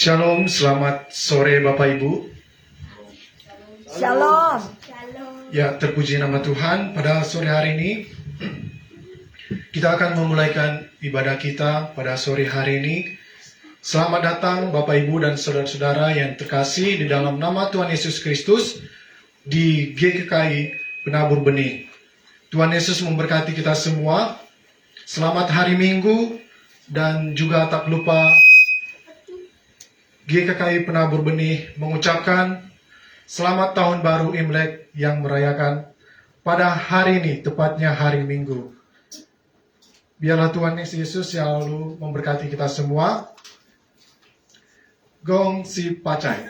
Shalom, selamat sore Bapak Ibu. Shalom. Ya, terpuji nama Tuhan. Pada sore hari ini kita akan memulaikan ibadah kita pada sore hari ini. Selamat datang Bapak Ibu dan saudara-saudara yang terkasih di dalam nama Tuhan Yesus Kristus di GKKI Penabur Benih. Tuhan Yesus memberkati kita semua. Selamat hari Minggu dan juga tak lupa GKKI Penabur Benih mengucapkan selamat tahun baru Imlek yang merayakan pada hari ini, tepatnya hari Minggu. Biarlah Tuhan Yesus selalu memberkati kita semua. Gong si pacai.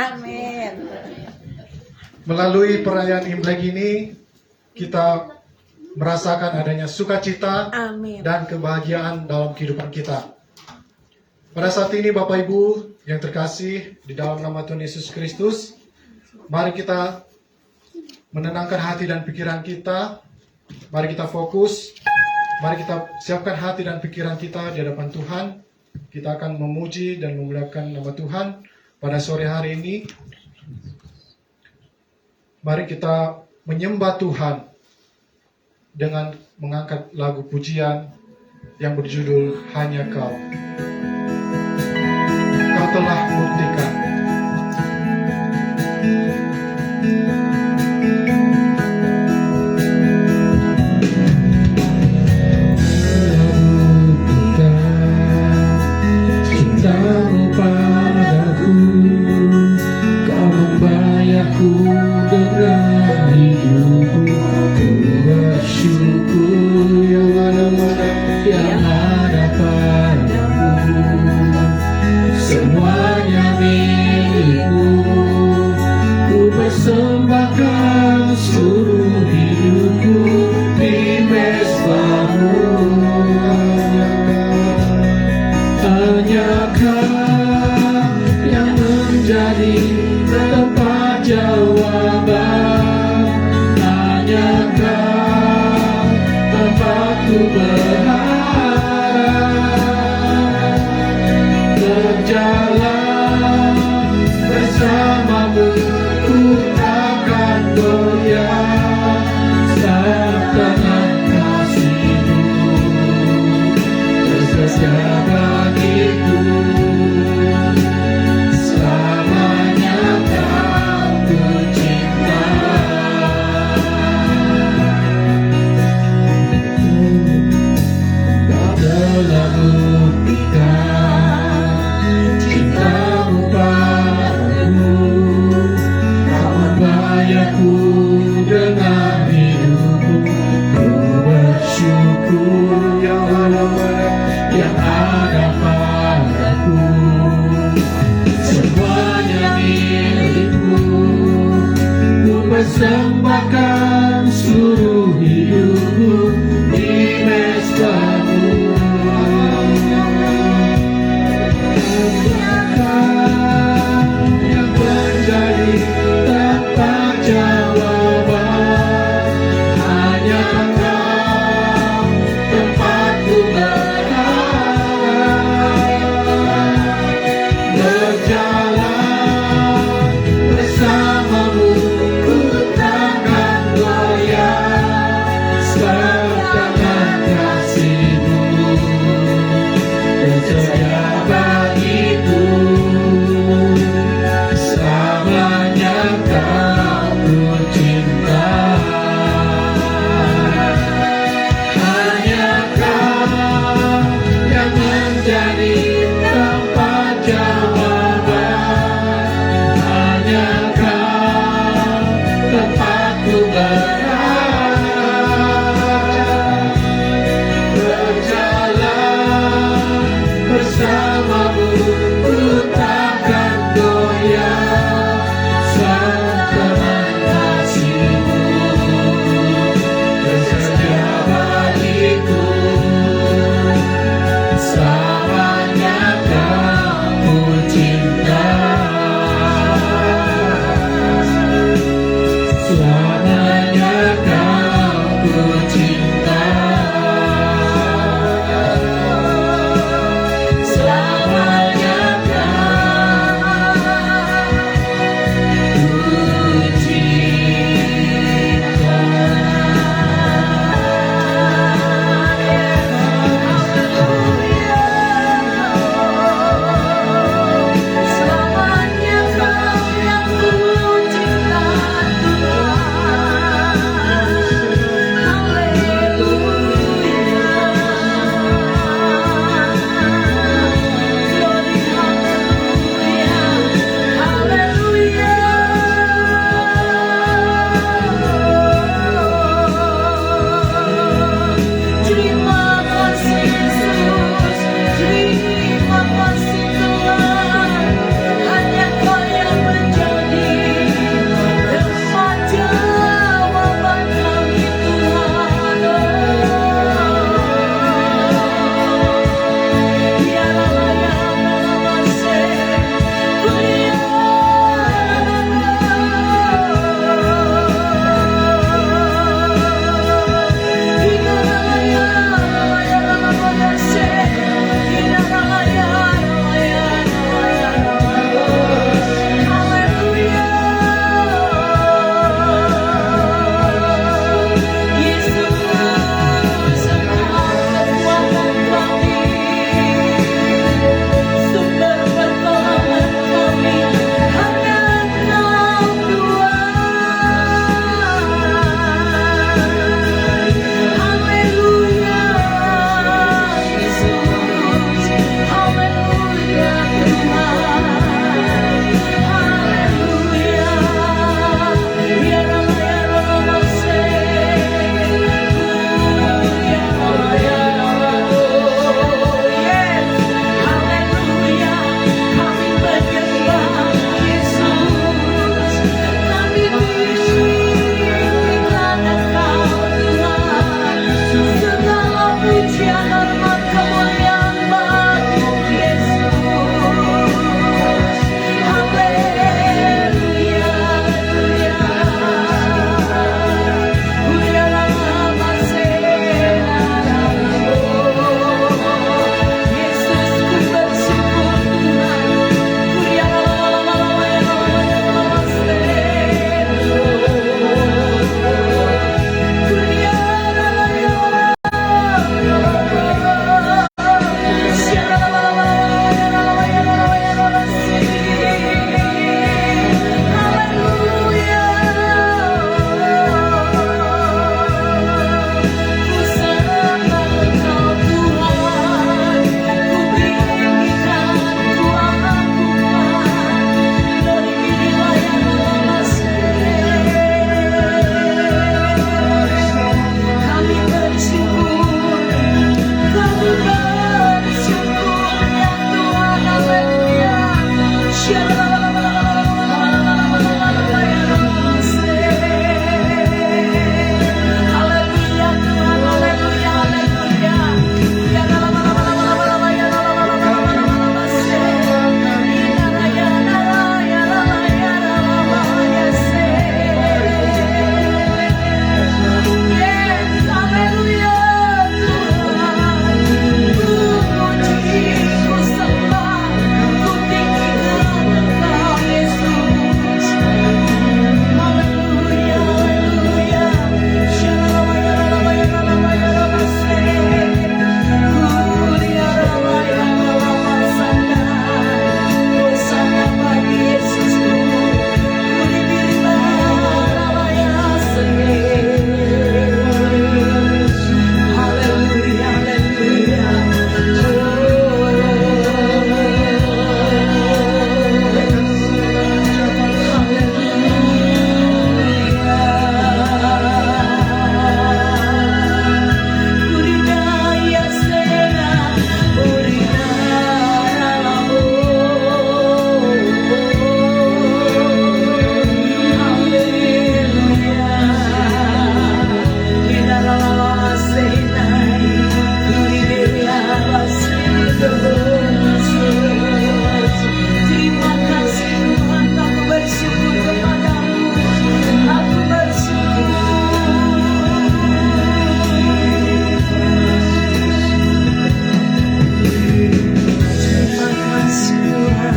Amin. Melalui perayaan Imlek ini, kita merasakan adanya sukacita Amin. dan kebahagiaan dalam kehidupan kita. Pada saat ini Bapak Ibu yang terkasih di dalam nama Tuhan Yesus Kristus, mari kita menenangkan hati dan pikiran kita. Mari kita fokus. Mari kita siapkan hati dan pikiran kita di hadapan Tuhan. Kita akan memuji dan memuliakan nama Tuhan pada sore hari ini. Mari kita menyembah Tuhan dengan mengangkat lagu pujian yang berjudul Hanya Kau. Kau telah buktikan. Cintamu padaku, kau membayarku dengan hidupku. Ku bersyukur yang ada padamu. Semuanya milikmu, ku persembahkan seluruh hidupku di mesbahmu. Hanya Kau yang menjadi tempat jawaban. Hanya Kau tempatku berharap. Berjalan bersamamu, ku takkan goyah. Saatkan kasih-Mu tersedia bagiku. Selamanya Kau tercinta. Kau telah buktikan cintamu padaku. Kau membayarku dengan hidupku. Ku bersyukur yang ada padaku. Semuanya milikmu, ku persembahkan seluruh hidupku di mesbahmu. Kau yang menjadi tempat jawaban. Hanya Kau tempatku berharap. Berjalan bersamamu, ku tak Terima kasih Tuhan, aku bersyukur kepadamu. Aku bersyukur. Terima kasih Tuhan.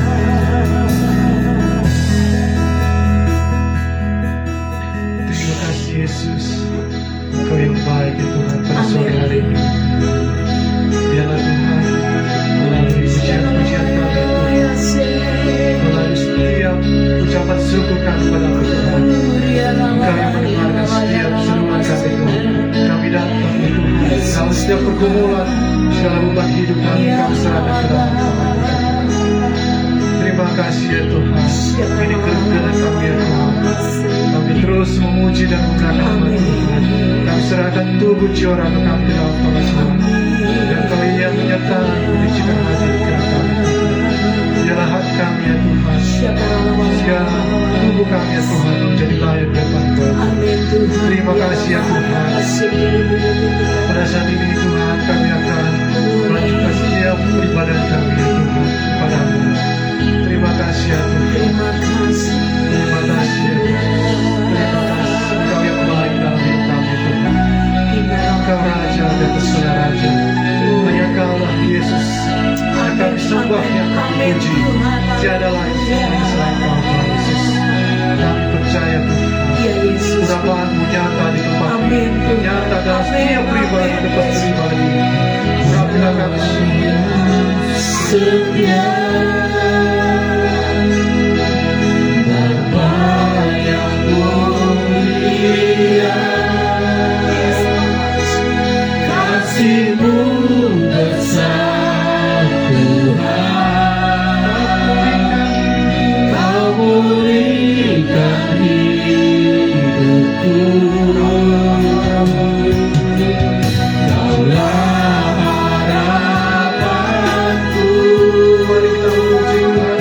Terima kasih Yesus, Engkau yang baik ya Tuhan pada sore hari ini. Biarlah Tuhan melalui pujian-pujian kami Tuhan, melalui setiap ucapan syukur kami pada Tuhan, Engkau yang mendengarkan setiap seruan kami Tuhan. Kami datang ya Tuhan, dalam setiap pergumulan, segala beban hidup kami serahkan ke dalam Tuhan. Terima kasih ya Tuhan, ini kerendahan kami ya Tuhan. Kami terus memuji dan memuliakan nama Tuhan. Kami serahkan tubuh jiwa raga kami dalam tangan Tuhan. Dan kami yang menyatakan menyucikan hati kami. Biarlah hati kami ya Tuhan, segala tubuh kami ya Tuhan menjadi layak di depan Kau. Terima kasih ya Tuhan. Pada saat ini Tuhan, kami akan melanjutkan setiap ibadah kami ya Tuhan kepadamu. Terima kasih ya Tuhan. Terima kasih ya Tuhan. Terima kasih. Engkau yang baik dalam hidup kami Tuhan. Engkau Raja di atas segala Raja. Hanya Kaulah Yesus yang kami sembah, yang kami puji. Tiada lain selain Kau Tuhan Yesus. Kami percaya Tuhan, urapan-Mu nyata di tempat ini, nyata dalam setiap pribadi tempat pribadi. Urapilah kami semua. Setia Bapa yang mulia, kasih-Mu besar Tuhan, Kau pulihkan hidupku. Kaulah harapanku, Mari kita memuji Tuhan.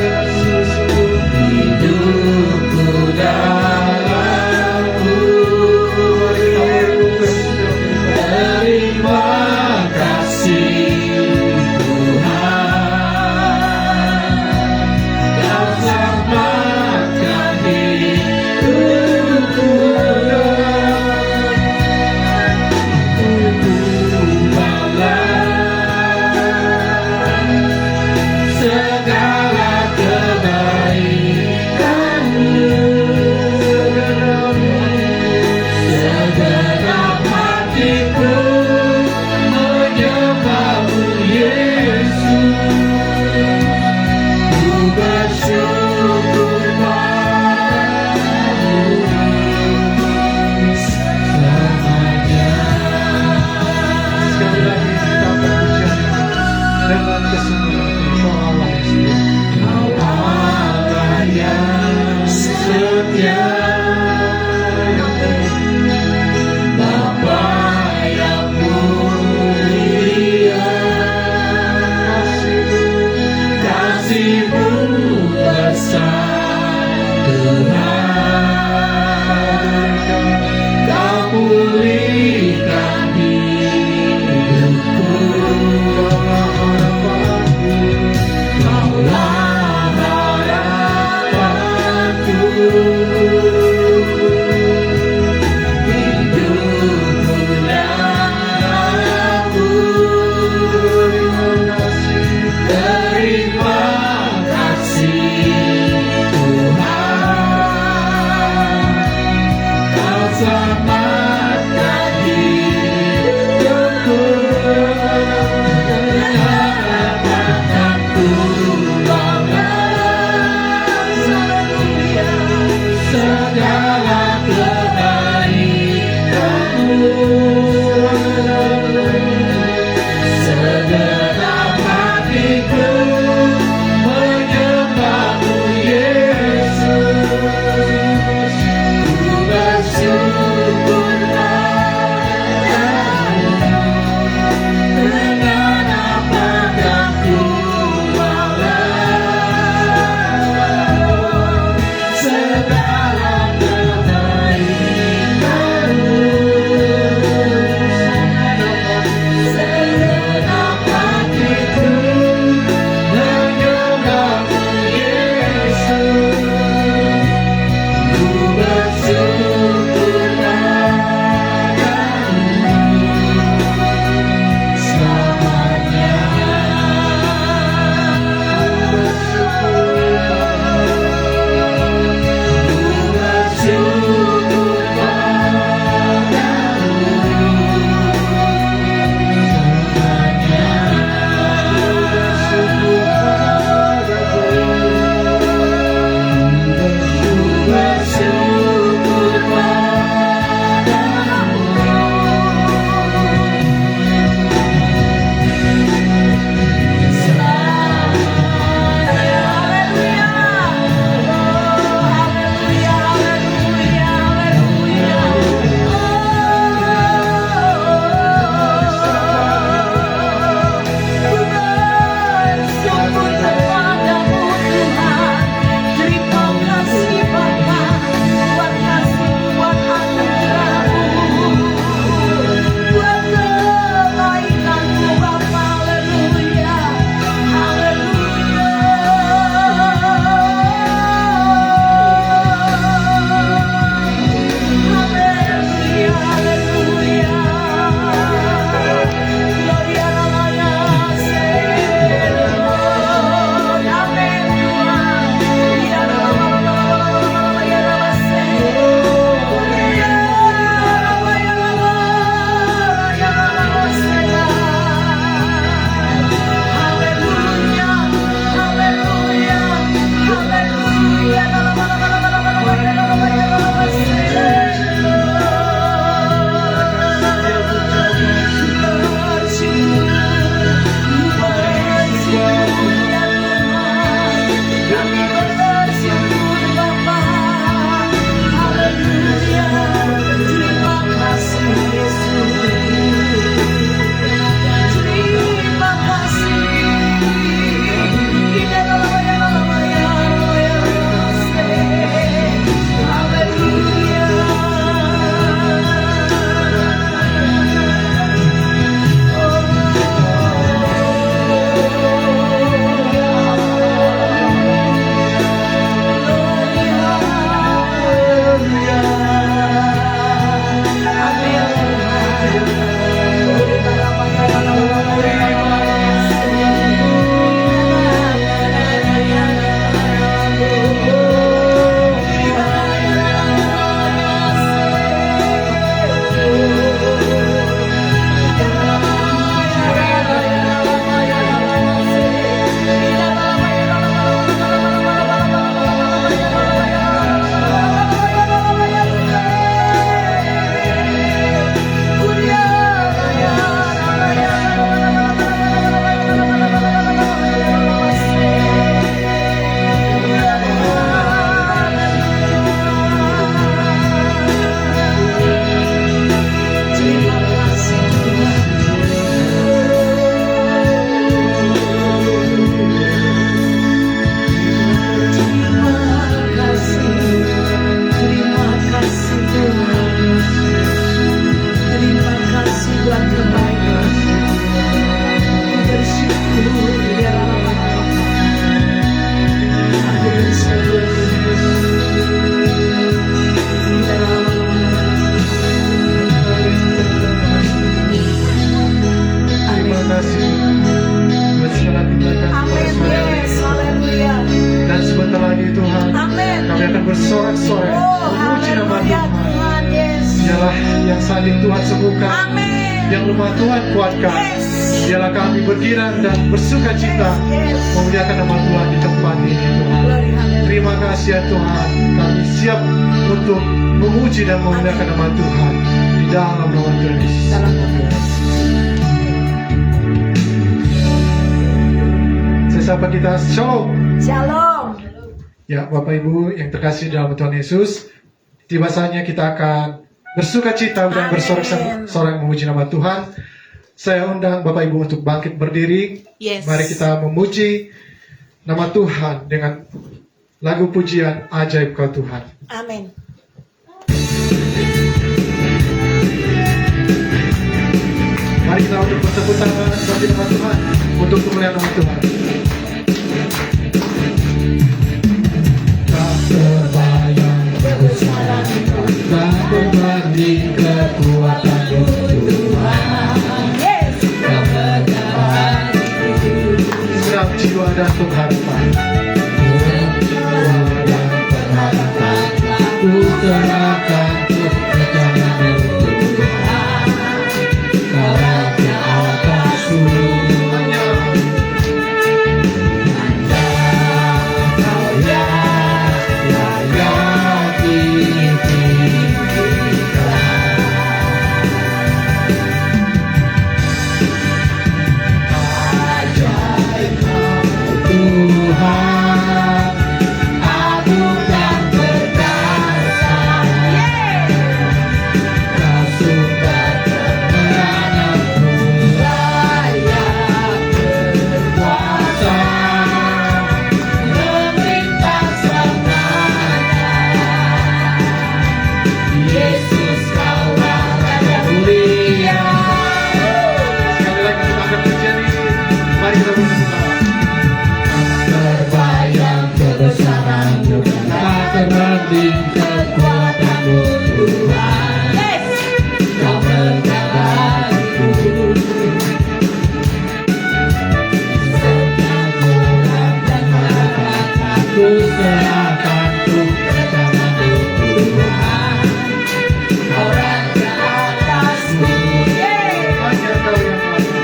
bersorak-sorai Oh, memuji nama haleluya Tuhan. Tuhan, yes. Dialah yang sakit Tuhan sembuhkan, Amin. yang lemah Tuhan kuatkan. Yes. Dialah kami bergirang dan bersuka cita Yes. memuliakan nama Tuhan di tempat ini Tuhan. Glory, haleluya. Terima kasih ya Tuhan, kami siap untuk memuji dan memuliakan nama Tuhan di dalam nama Tuhan Yesus. Dalam nama Yesus. Saya sapa kita, Shalom. Shalom. Ya, Bapak Ibu yang terkasih dalam Tuhan Yesus, tiba saatnya kita akan bersuka cita dan Amin. bersorak-sorai memuji nama Tuhan. Saya undang Bapak Ibu untuk bangkit berdiri. Yes. Mari kita memuji nama Tuhan dengan lagu pujian Ajaib Kau Tuhan. Amin. Mari kita untuk bertepuk tangan bagi nama Tuhan untuk kemuliaan nama Tuhan. Tak terbayang kebesaran tak berbanding kekuatan Tuhan. Yes. Kau menyerahkan Setiap jiwa dan pengharapan. jiwa dan pengharapan. Ku serahkan kepercayaan Tuhan. Kau raja atas semuanya. Kau layak Tuhan, agung dan perkasa. Kau sumber kemenanganku, layak berkuasa, memerintah selamanya. Yesus, Kaulah Raja mulia. Sekali lagi kita akan pujian ini. Mari kita bertepuk tangan. Terbayang kebesaran-Mu, tak terbanding kekuatan-Mu Tuhan. Yes. Kau menjagaiku, setiap bulan dan malam aku serahkan kepercayaan-Mu Tuhan. Kau raja atasku, Hanya Kau yang mampu.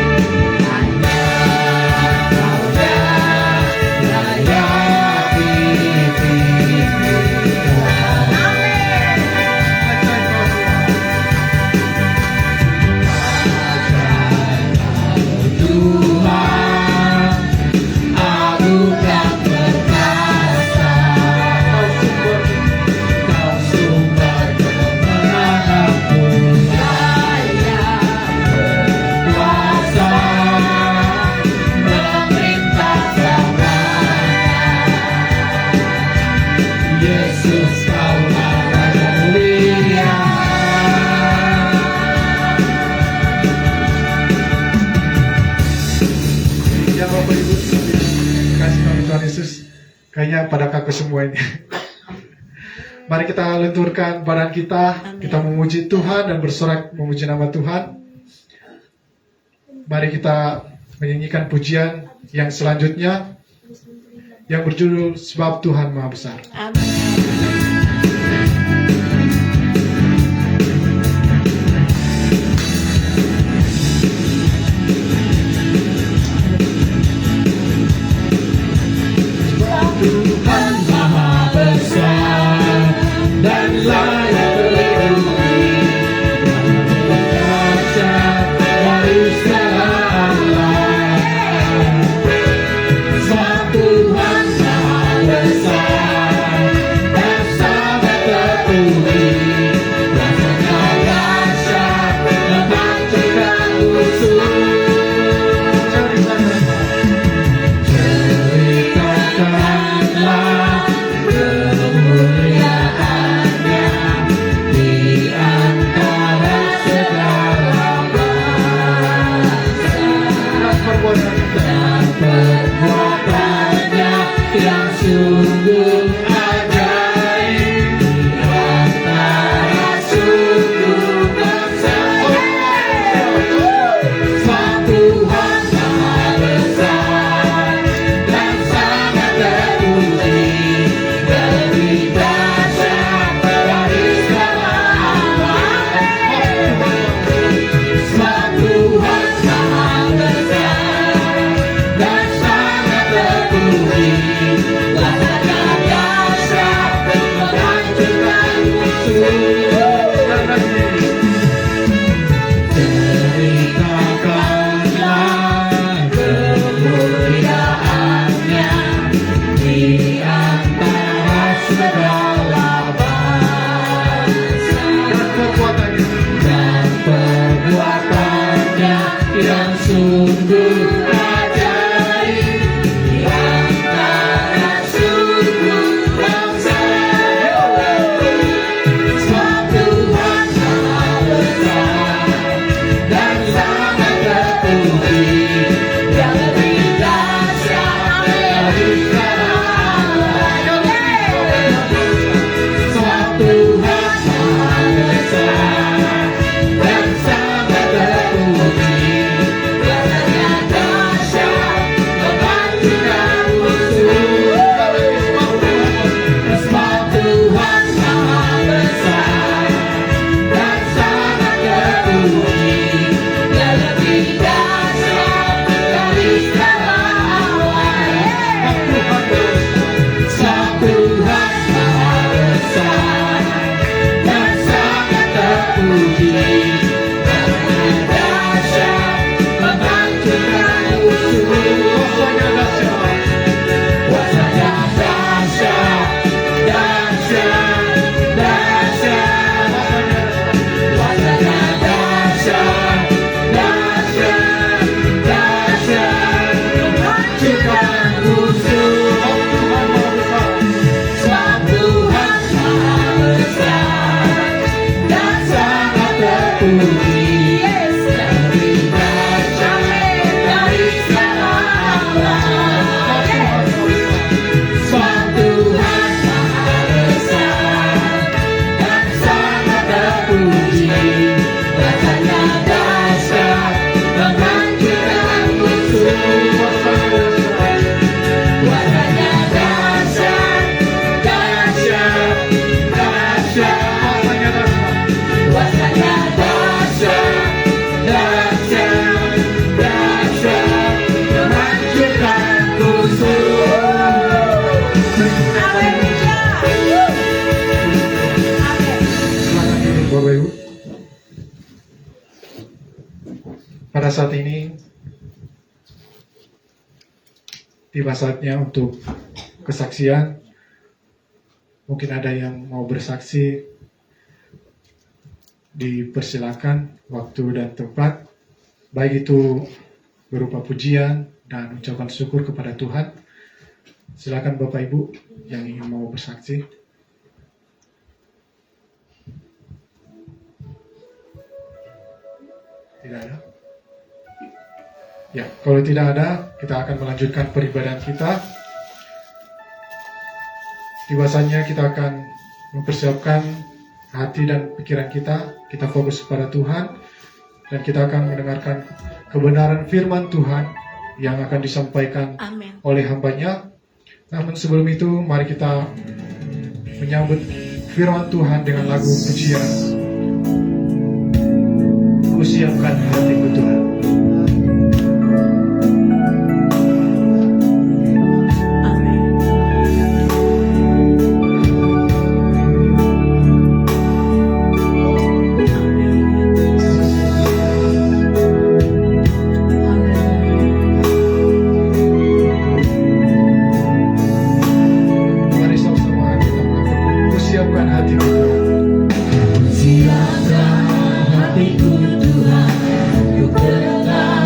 Yesus, Kaulah Raja mulia. Ya Bapak Ibu, kasih nama Tuhan Yesus. Kayaknya pada kaku semua ini. Mari kita lenturkan badan kita. Kita memuji Tuhan dan bersorak memuji nama Tuhan. Mari kita menyanyikan pujian yang selanjutnya yang berjudul Sebab Tuhan Maha Besar. Amin. Tuhan Maha Besar dan layak terpuji, berkaca dari segala alam. Sebab Tuhan Maha Besar dan sangat terpuji, kuasanya dahsyat menghancurkan musuh. Ceritakanlah kemuliaannya di antara segala bangsa, dan perbuatannya yang sungguh ajaib di antara suku bangsa. Sebab Tuhan Maha Besar dan sangat terpuji, lebih pada saat ini tiba saatnya untuk kesaksian. Mungkin ada yang mau bersaksi, dipersilakan waktu dan tempat, baik itu berupa pujian dan ucapan syukur kepada Tuhan. Silakan Bapak Ibu yang ingin mau bersaksi. Tidak ada? Ya, kalau tidak ada, kita akan melanjutkan peribadahan kita. Tiba-saatnya kita akan mempersiapkan hati dan pikiran kita fokus kepada Tuhan, dan kita akan mendengarkan kebenaran firman Tuhan yang akan disampaikan Amin. oleh hambanya. Namun sebelum itu, mari kita menyambut firman Tuhan dengan lagu pujian. Ku siapkan hatiku Tuhan. Amin. Mari sama-sama kita mengatakan, ku siapkan hatiku Tuhan. Siapkan hatiku Tuhan, ku tetap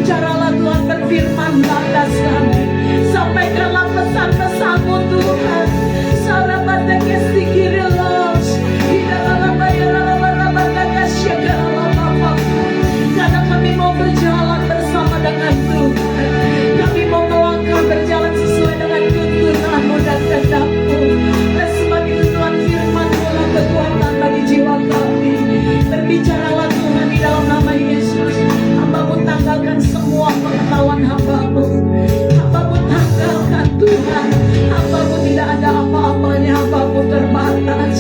Berbicaralah Tuhan, berfirman atas kami. Sampaikanlah pesan-pesan-Mu Tuhan. Karena kami mau berjalan bersama dengan Tuhan. Kami mau melangkah berjalan sesuai dengan tuntunan-Mu dan kehendak-Mu. Oleh sebab itu Tuhan, firman-Mu adalah kekuatan bagi jiwa kami. Berbicaralah Tuhan di dalam nama Yesus. Hamba-Mu tanggalkan semua pengetahuan hamba-Mu. Hamba-Mu tanggalkan Tuhan. Hamba-Mu tidak ada apa-apanya, hamba-Mu terbatas.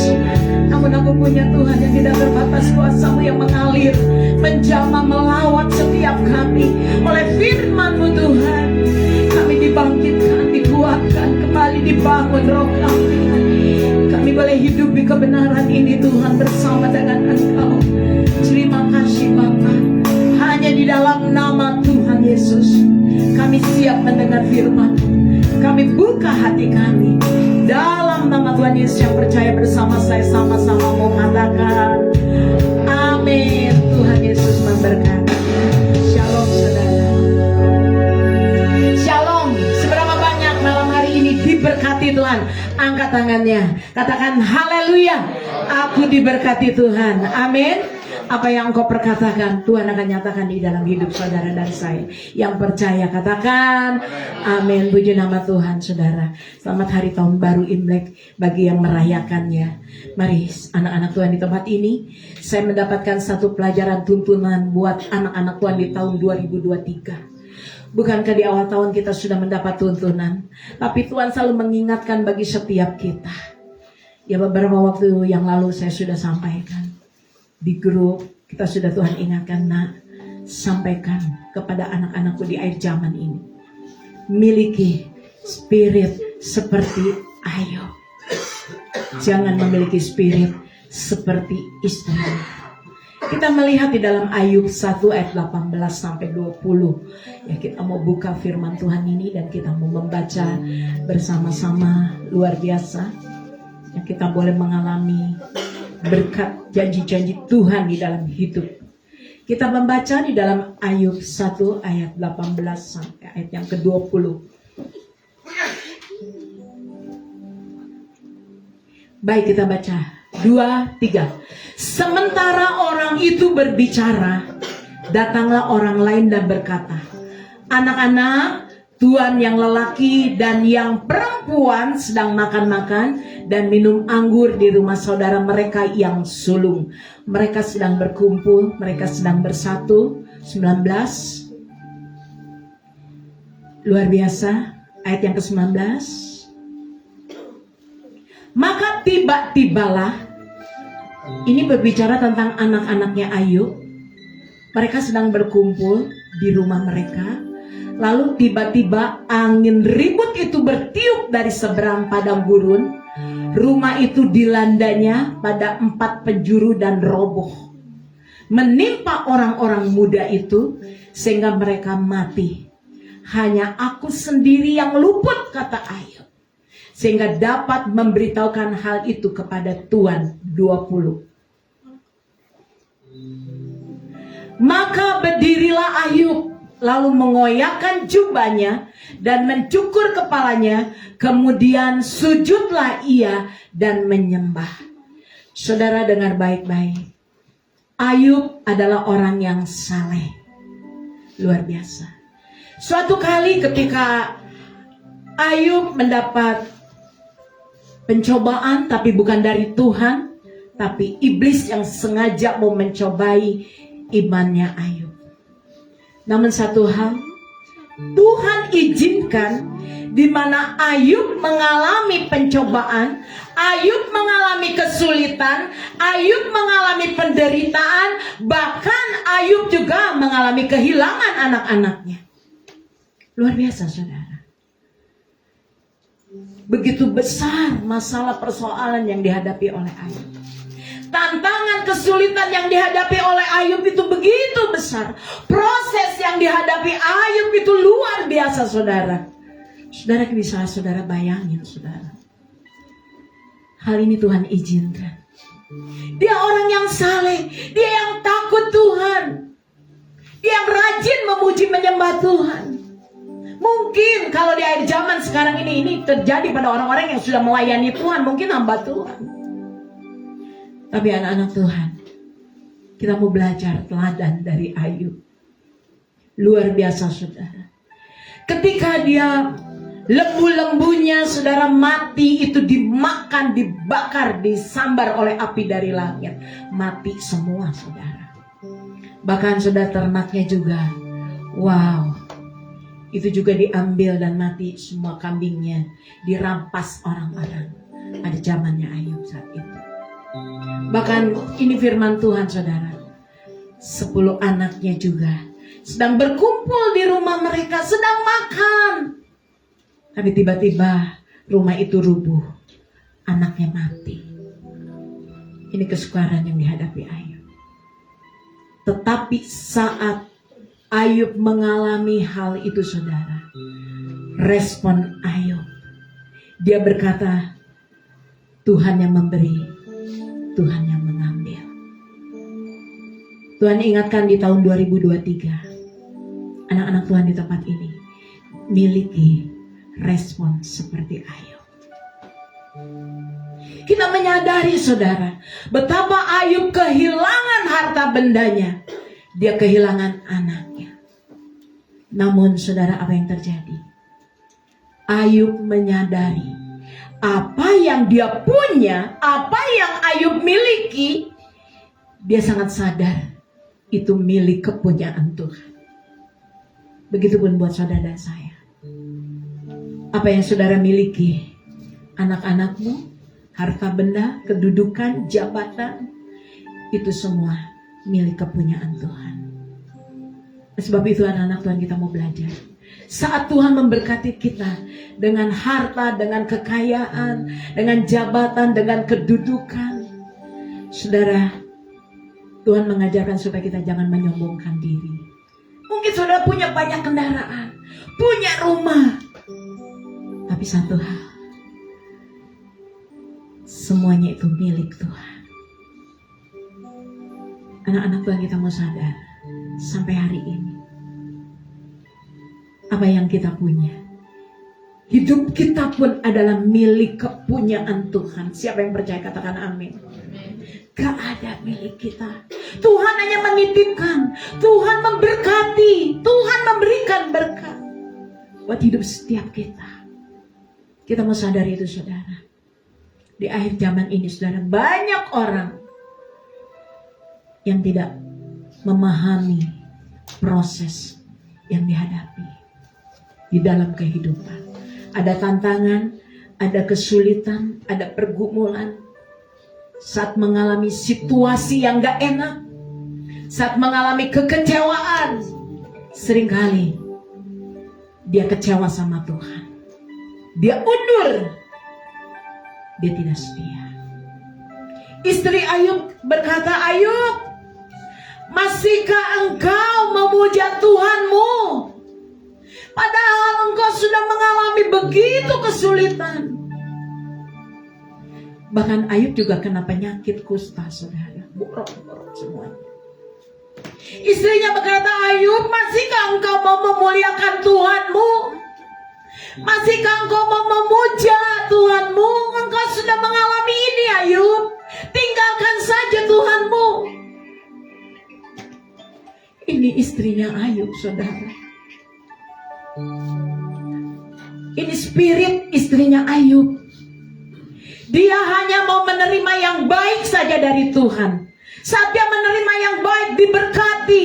Namun aku punya Tuhan yang tidak terbatas, kuasa-Mu yang mengalir, menjamah, melawat setiap kami. Oleh firman-Mu Tuhan, kami dibangkitkan, dikuatkan, kembali dibangun roh kami. Kami boleh hidup di kebenaran ini Tuhan bersama dengan Engkau. Terima kasih Bapa. Hanya di dalam nama Tuhan Yesus kami siap mendengar firman. Kami buka hati kami. Dalam nama Tuhan Yesus yang percaya bersama saya sama-sama mau mengatakan amin. Tuhan Yesus memberkati. Shalom saudara. Shalom. Seberapa banyak malam hari ini diberkati Tuhan? Angkat tangannya. Katakan haleluya. Aku diberkati Tuhan. Amin. Apa yang engkau perkatakan, Tuhan akan nyatakan di dalam hidup saudara dan saya. Yang percaya katakan amin. Puji nama Tuhan saudara. Selamat hari tahun baru Imlek bagi yang merayakannya. Mari anak-anak Tuhan di tempat ini, saya mendapatkan satu pelajaran tuntunan buat anak-anak Tuhan di tahun 2023. Bukankah di awal tahun kita sudah mendapat tuntunan, tapi Tuhan selalu mengingatkan bagi setiap kita. Ya, beberapa waktu yang lalu saya sudah sampaikan di grup, kita sudah Tuhan ingatkan, nak, sampaikan kepada anak-anakku di akhir zaman ini, miliki spirit seperti Ayub. Jangan memiliki spirit seperti Israel. Kita melihat di dalam Ayub 1 ayat 18 sampai 20. Ya, kita mau buka firman Tuhan ini dan kita mau membaca bersama-sama. Luar biasa. Ya, kita boleh mengalami berkat janji-janji Tuhan di dalam hidup. Kita membaca di dalam Ayub 1 ayat 18 sampai ayat yang ke-20. Baik, kita baca 2, 3. Sementara orang itu berbicara, datanglah orang lain dan berkata, anak-anak, tuan yang lelaki dan yang perempuan sedang makan-makan dan minum anggur di rumah saudara mereka yang sulung. Mereka sedang berkumpul, mereka sedang bersatu. 19. Luar biasa, ayat yang ke-19. Maka tiba-tibalah, ini berbicara tentang anak-anaknya Ayub. Mereka sedang berkumpul di rumah mereka. Lalu tiba-tiba angin ribut itu bertiup dari seberang padang gurun. Rumah itu dilandanya pada 4 penjuru dan roboh. Menimpa orang-orang muda itu sehingga mereka mati. Hanya aku sendiri yang luput, kata Ayub. Sehingga dapat memberitahukan hal itu kepada Tuhan. 20. Maka berdirilah Ayub, lalu mengoyakkan jubahnya dan mencukur kepalanya, kemudian sujudlah ia dan menyembah. Saudara dengar baik-baik, Ayub adalah orang yang saleh, luar biasa. Suatu kali ketika Ayub mendapat pencobaan, tapi bukan dari Tuhan, tapi iblis yang sengaja mau mencobai imannya Ayub. Namun satu hal, Tuhan izinkan di mana Ayub mengalami pencobaan, Ayub mengalami kesulitan, Ayub mengalami penderitaan, bahkan Ayub juga mengalami kehilangan anak-anaknya. Luar biasa, saudara. Begitu besar masalah persoalan yang dihadapi oleh Ayub. Tantangan kesulitan yang dihadapi oleh Ayub itu begitu besar. Proses yang dihadapi Ayub itu luar biasa, saudara. Saudara bisa saudara bayangin, saudara. Hal ini Tuhan izinkan. Dia orang yang saleh, dia yang takut Tuhan, dia yang rajin memuji menyembah akhir zaman sekarang ini terjadi pada orang-orang yang sudah melayani Tuhan, mungkin hamba Tuhan. Tapi anak-anak Tuhan, kita mau belajar teladan dari Ayub. Luar biasa saudara. Ketika dia lembu-lembunya saudara mati, itu dimakan, dibakar, disambar oleh api dari langit. Mati semua saudara. Bahkan saudara ternaknya juga. Wow. Itu juga diambil dan mati semua kambingnya. Dirampas orang-orang. Ada zamannya Ayub saat itu. Bahkan ini firman Tuhan saudara. 10 anaknya juga sedang berkumpul di rumah mereka, sedang makan. Tapi tiba-tiba rumah itu rubuh. Anaknya mati. Ini kesukaran yang dihadapi Ayub. Tetapi saat Ayub mengalami hal itu saudara, respon Ayub, dia berkata, Tuhan yang memberi, Tuhan yang mengambil. Tuhan ingatkan di tahun 2023, anak-anak Tuhan di tempat ini miliki respon seperti Ayub. Kita menyadari saudara, betapa Ayub kehilangan harta bendanya. Dia kehilangan anaknya. Namun saudara, apa yang terjadi? Ayub menyadari apa yang dia punya, apa yang Ayub miliki, dia sangat sadar itu milik kepunyaan Tuhan. Begitupun buat saudara dan saya. Apa yang saudara miliki, anak-anakmu, harta benda, kedudukan, jabatan, itu semua milik kepunyaan Tuhan. Sebab itu anak-anak Tuhan, kita mau belajar. Saat Tuhan memberkati kita dengan harta, dengan kekayaan, dengan jabatan, dengan kedudukan, saudara, Tuhan mengajarkan supaya kita jangan menyombongkan diri. Mungkin saudara punya banyak kendaraan, punya rumah, tapi satu hal, semuanya itu milik Tuhan. Anak-anak Tuhan, kita mau sadar, sampai hari ini, apa yang kita punya, hidup kita pun adalah milik kepunyaan Tuhan. Siapa yang percaya katakan amin. Gak ada milik kita. Tuhan hanya menitipkan, Tuhan memberkati, Tuhan memberikan berkat buat hidup setiap kita. Kita mau sadar itu saudara. Di akhir zaman ini saudara, banyak orang yang tidak memahami proses yang dihadapi di dalam kehidupan. Ada tantangan, ada kesulitan, ada pergumulan. Saat mengalami situasi yang gak enak, saat mengalami kekecewaan, seringkali dia kecewa sama Tuhan. Dia undur, dia tidak setia. Istri Ayub berkata, Ayub, masihkah engkau memuja Tuhanmu? Padahal engkau sudah mengalami begitu kesulitan. Bahkan Ayub juga kena penyakit kusta, saudara. Borok-borok semuanya. Istrinya berkata, Ayub, masihkah engkau mau memuliakan Tuhanmu? Masihkah engkau mau memuja Tuhanmu? Engkau sudah mengalami ini, Ayub. Tinggalkan saja Tuhanmu. Ini istrinya Ayub, saudara. Ini spirit istrinya Ayub. Dia hanya mau menerima yang baik saja dari Tuhan. Saat dia menerima yang baik, diberkati,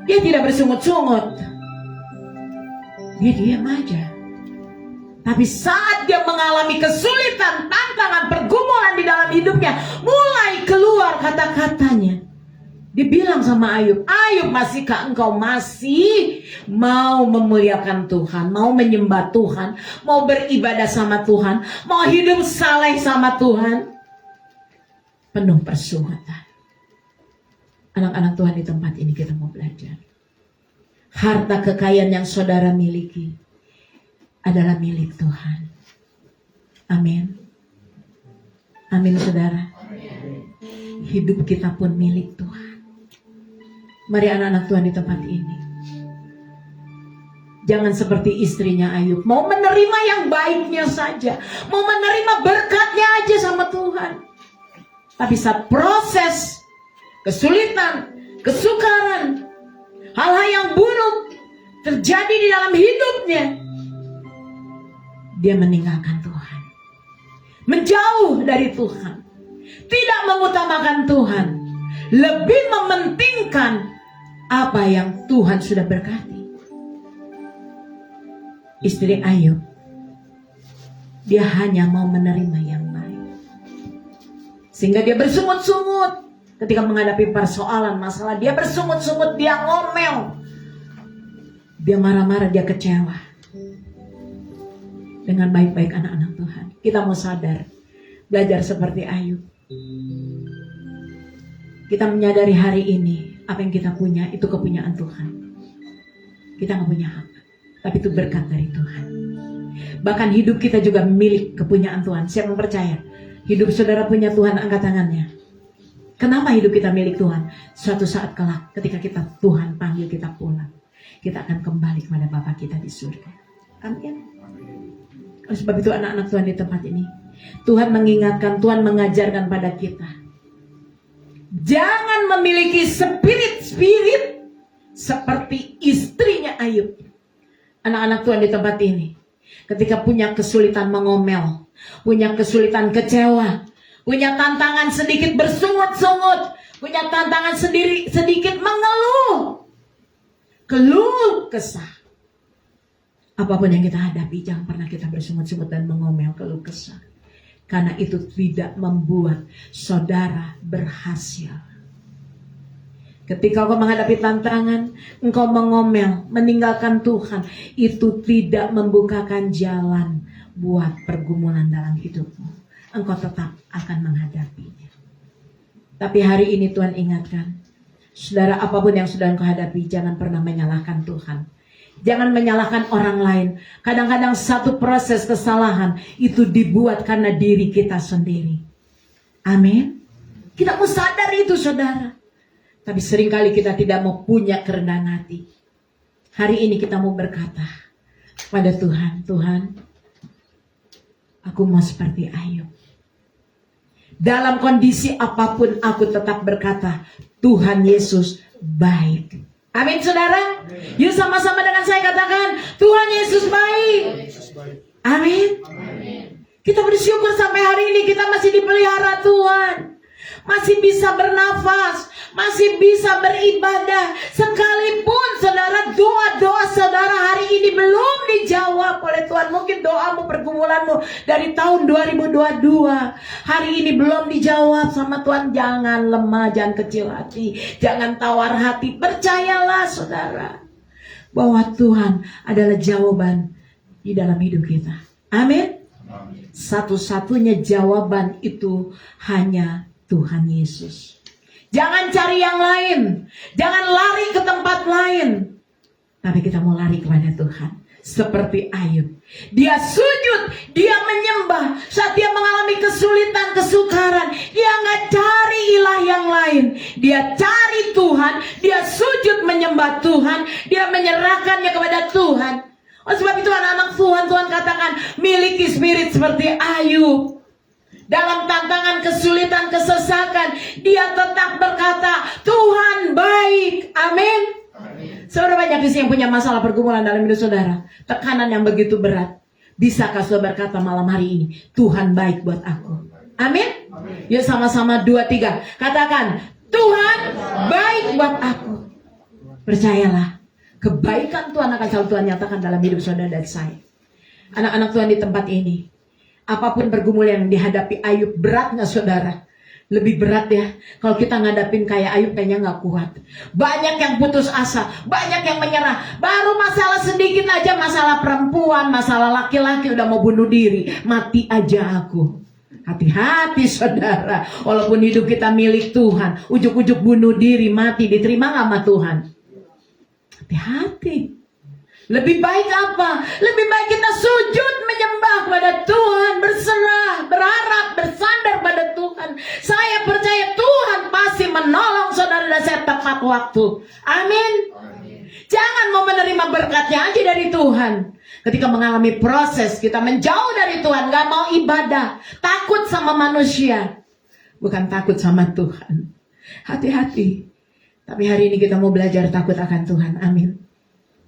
dia tidak bersungut-sungut. Dia diam aja. Tapi saat dia mengalami kesulitan, tantangan, pergumulan di dalam hidupnya, mulai keluar kata-katanya. Dibilang sama Ayub, Ayub, masihkah engkau masih mau memuliakan Tuhan, mau menyembah Tuhan, mau beribadah sama Tuhan, mau hidup saleh sama Tuhan? Penuh persuatan. Anak-anak Tuhan di tempat ini kita mau belajar. Harta kekayaan yang saudara miliki adalah milik Tuhan. Amin. Amin saudara. Hidup kita pun milik Tuhan. Mari anak-anak Tuhan di tempat ini, Jangan seperti istrinya Ayub, mau menerima yang baiknya saja, mau menerima berkatnya aja sama Tuhan. Tapi saat proses kesulitan, kesukaran, hal-hal yang buruk terjadi di dalam hidupnya, dia meninggalkan Tuhan, menjauh dari Tuhan, tidak mengutamakan Tuhan, lebih mementingkan apa yang Tuhan sudah berkati. Istri Ayub, dia hanya mau menerima yang baik, sehingga dia bersungut-sungut ketika menghadapi persoalan masalah. Dia bersungut-sungut, dia ngomel, dia marah-marah, dia kecewa. Dengan baik-baik anak-anak Tuhan, kita mau sadar, belajar seperti Ayub. Kita menyadari hari ini apa yang kita punya itu kepunyaan Tuhan. Kita nggak punya hak, tapi itu berkat dari Tuhan. Bahkan hidup kita juga milik kepunyaan Tuhan. Siapa yang percaya hidup saudara punya Tuhan? Angkat tangannya. Kenapa hidup kita milik Tuhan? Suatu saat kelak ketika kita Tuhan panggil kita pulang, kita akan kembali kepada Bapa kita di surga. Amin. Oleh sebab itu anak-anak Tuhan di tempat ini, Tuhan mengingatkan, Tuhan mengajarkan pada kita, jangan memiliki spirit seperti istrinya Ayub. Anak-anak Tuhan di tempat ini, ketika punya kesulitan mengomel, punya kesulitan kecewa, punya tantangan sedikit bersungut-sungut, punya tantangan sedikit mengeluh, keluh kesah. Apapun yang kita hadapi, jangan pernah kita bersungut-sungut dan mengomel, keluh kesah. Karena itu tidak membuat saudara berhasil. Ketika engkau menghadapi tantangan, engkau mengomel, meninggalkan Tuhan, itu tidak membukakan jalan buat pergumulan dalam hidupmu. Engkau tetap akan menghadapinya. Tapi hari ini Tuhan ingatkan, saudara, apapun yang sudah engkau hadapi, jangan pernah menyalahkan Tuhan. Jangan menyalahkan orang lain. Kadang-kadang satu proses kesalahan itu dibuat karena diri kita sendiri. Amin. Kita mau sadar itu, saudara. Tapi seringkali kita tidak mau punya kerendahan hati. Hari ini kita mau berkata pada Tuhan, Tuhan, aku mau seperti Ayub. Dalam kondisi apapun aku tetap berkata, Tuhan Yesus baik. Amin, saudara. Yuk sama-sama dengan saya katakan, Tuhan Yesus baik. Amin. Kita bersyukur sampai hari ini kita masih dipelihara Tuhan, masih bisa bernafas, masih bisa beribadah. Sekalipun saudara, doa-doa saudara hari ini belum dijawab oleh Tuhan. Mungkin doamu, pergumulanmu dari tahun 2022 hari ini belum dijawab sama Tuhan. Jangan lemah, jangan kecil hati, jangan tawar hati. Percayalah saudara, bahwa Tuhan adalah jawaban di dalam hidup kita. Amin. Satu-satunya jawaban itu hanya Tuhan Yesus. Jangan cari yang lain, jangan lari ke tempat lain, tapi kita mau lari kepada Tuhan. Seperti Ayub, dia sujud, dia menyembah saat dia mengalami kesulitan, kesukaran. Dia nggak cari ilah yang lain, dia cari Tuhan, dia sujud menyembah Tuhan, dia menyerahkannya kepada Tuhan. Oleh sebab itu anak-anak Tuhan, Tuhan katakan miliki spirit seperti Ayub. Dalam tantangan, kesulitan, kesesakan, dia tetap berkata, Tuhan baik. Amin. Saudara, banyak di sini yang punya masalah pergumulan dalam hidup saudara, tekanan yang begitu berat. Bisakah saudara berkata malam hari ini, Tuhan baik buat aku? Amin. Yuk sama-sama 2, 3 katakan, Tuhan baik buat aku. Percayalah, kebaikan Tuhan akan selalu Tuhan nyatakan dalam hidup saudara dan saya. Anak-anak Tuhan di tempat ini, apapun pergumulan yang dihadapi Ayub, berat gak saudara? Lebih berat ya kalau kita ngadapin kayak Ayub, kayaknya gak kuat. Banyak yang putus asa, banyak yang menyerah. Baru masalah sedikit aja, masalah perempuan, masalah laki-laki udah mau bunuh diri. Mati aja aku. Hati-hati saudara, walaupun hidup kita milik Tuhan, ujuk-ujuk bunuh diri, mati, diterima gak sama Tuhan? Hati-hati. Lebih baik apa? Lebih baik kita sujud menyembah kepada Tuhan, berserah, berharap, bersandar pada Tuhan. Saya percaya Tuhan pasti menolong saudara dan saya tepat waktu. Amin. Jangan mau menerima berkatnya aja dari Tuhan. Ketika mengalami proses, kita menjauh dari Tuhan, gak mau ibadah, takut sama manusia, bukan takut sama Tuhan. Hati-hati. Tapi hari ini kita mau belajar takut akan Tuhan. Amin.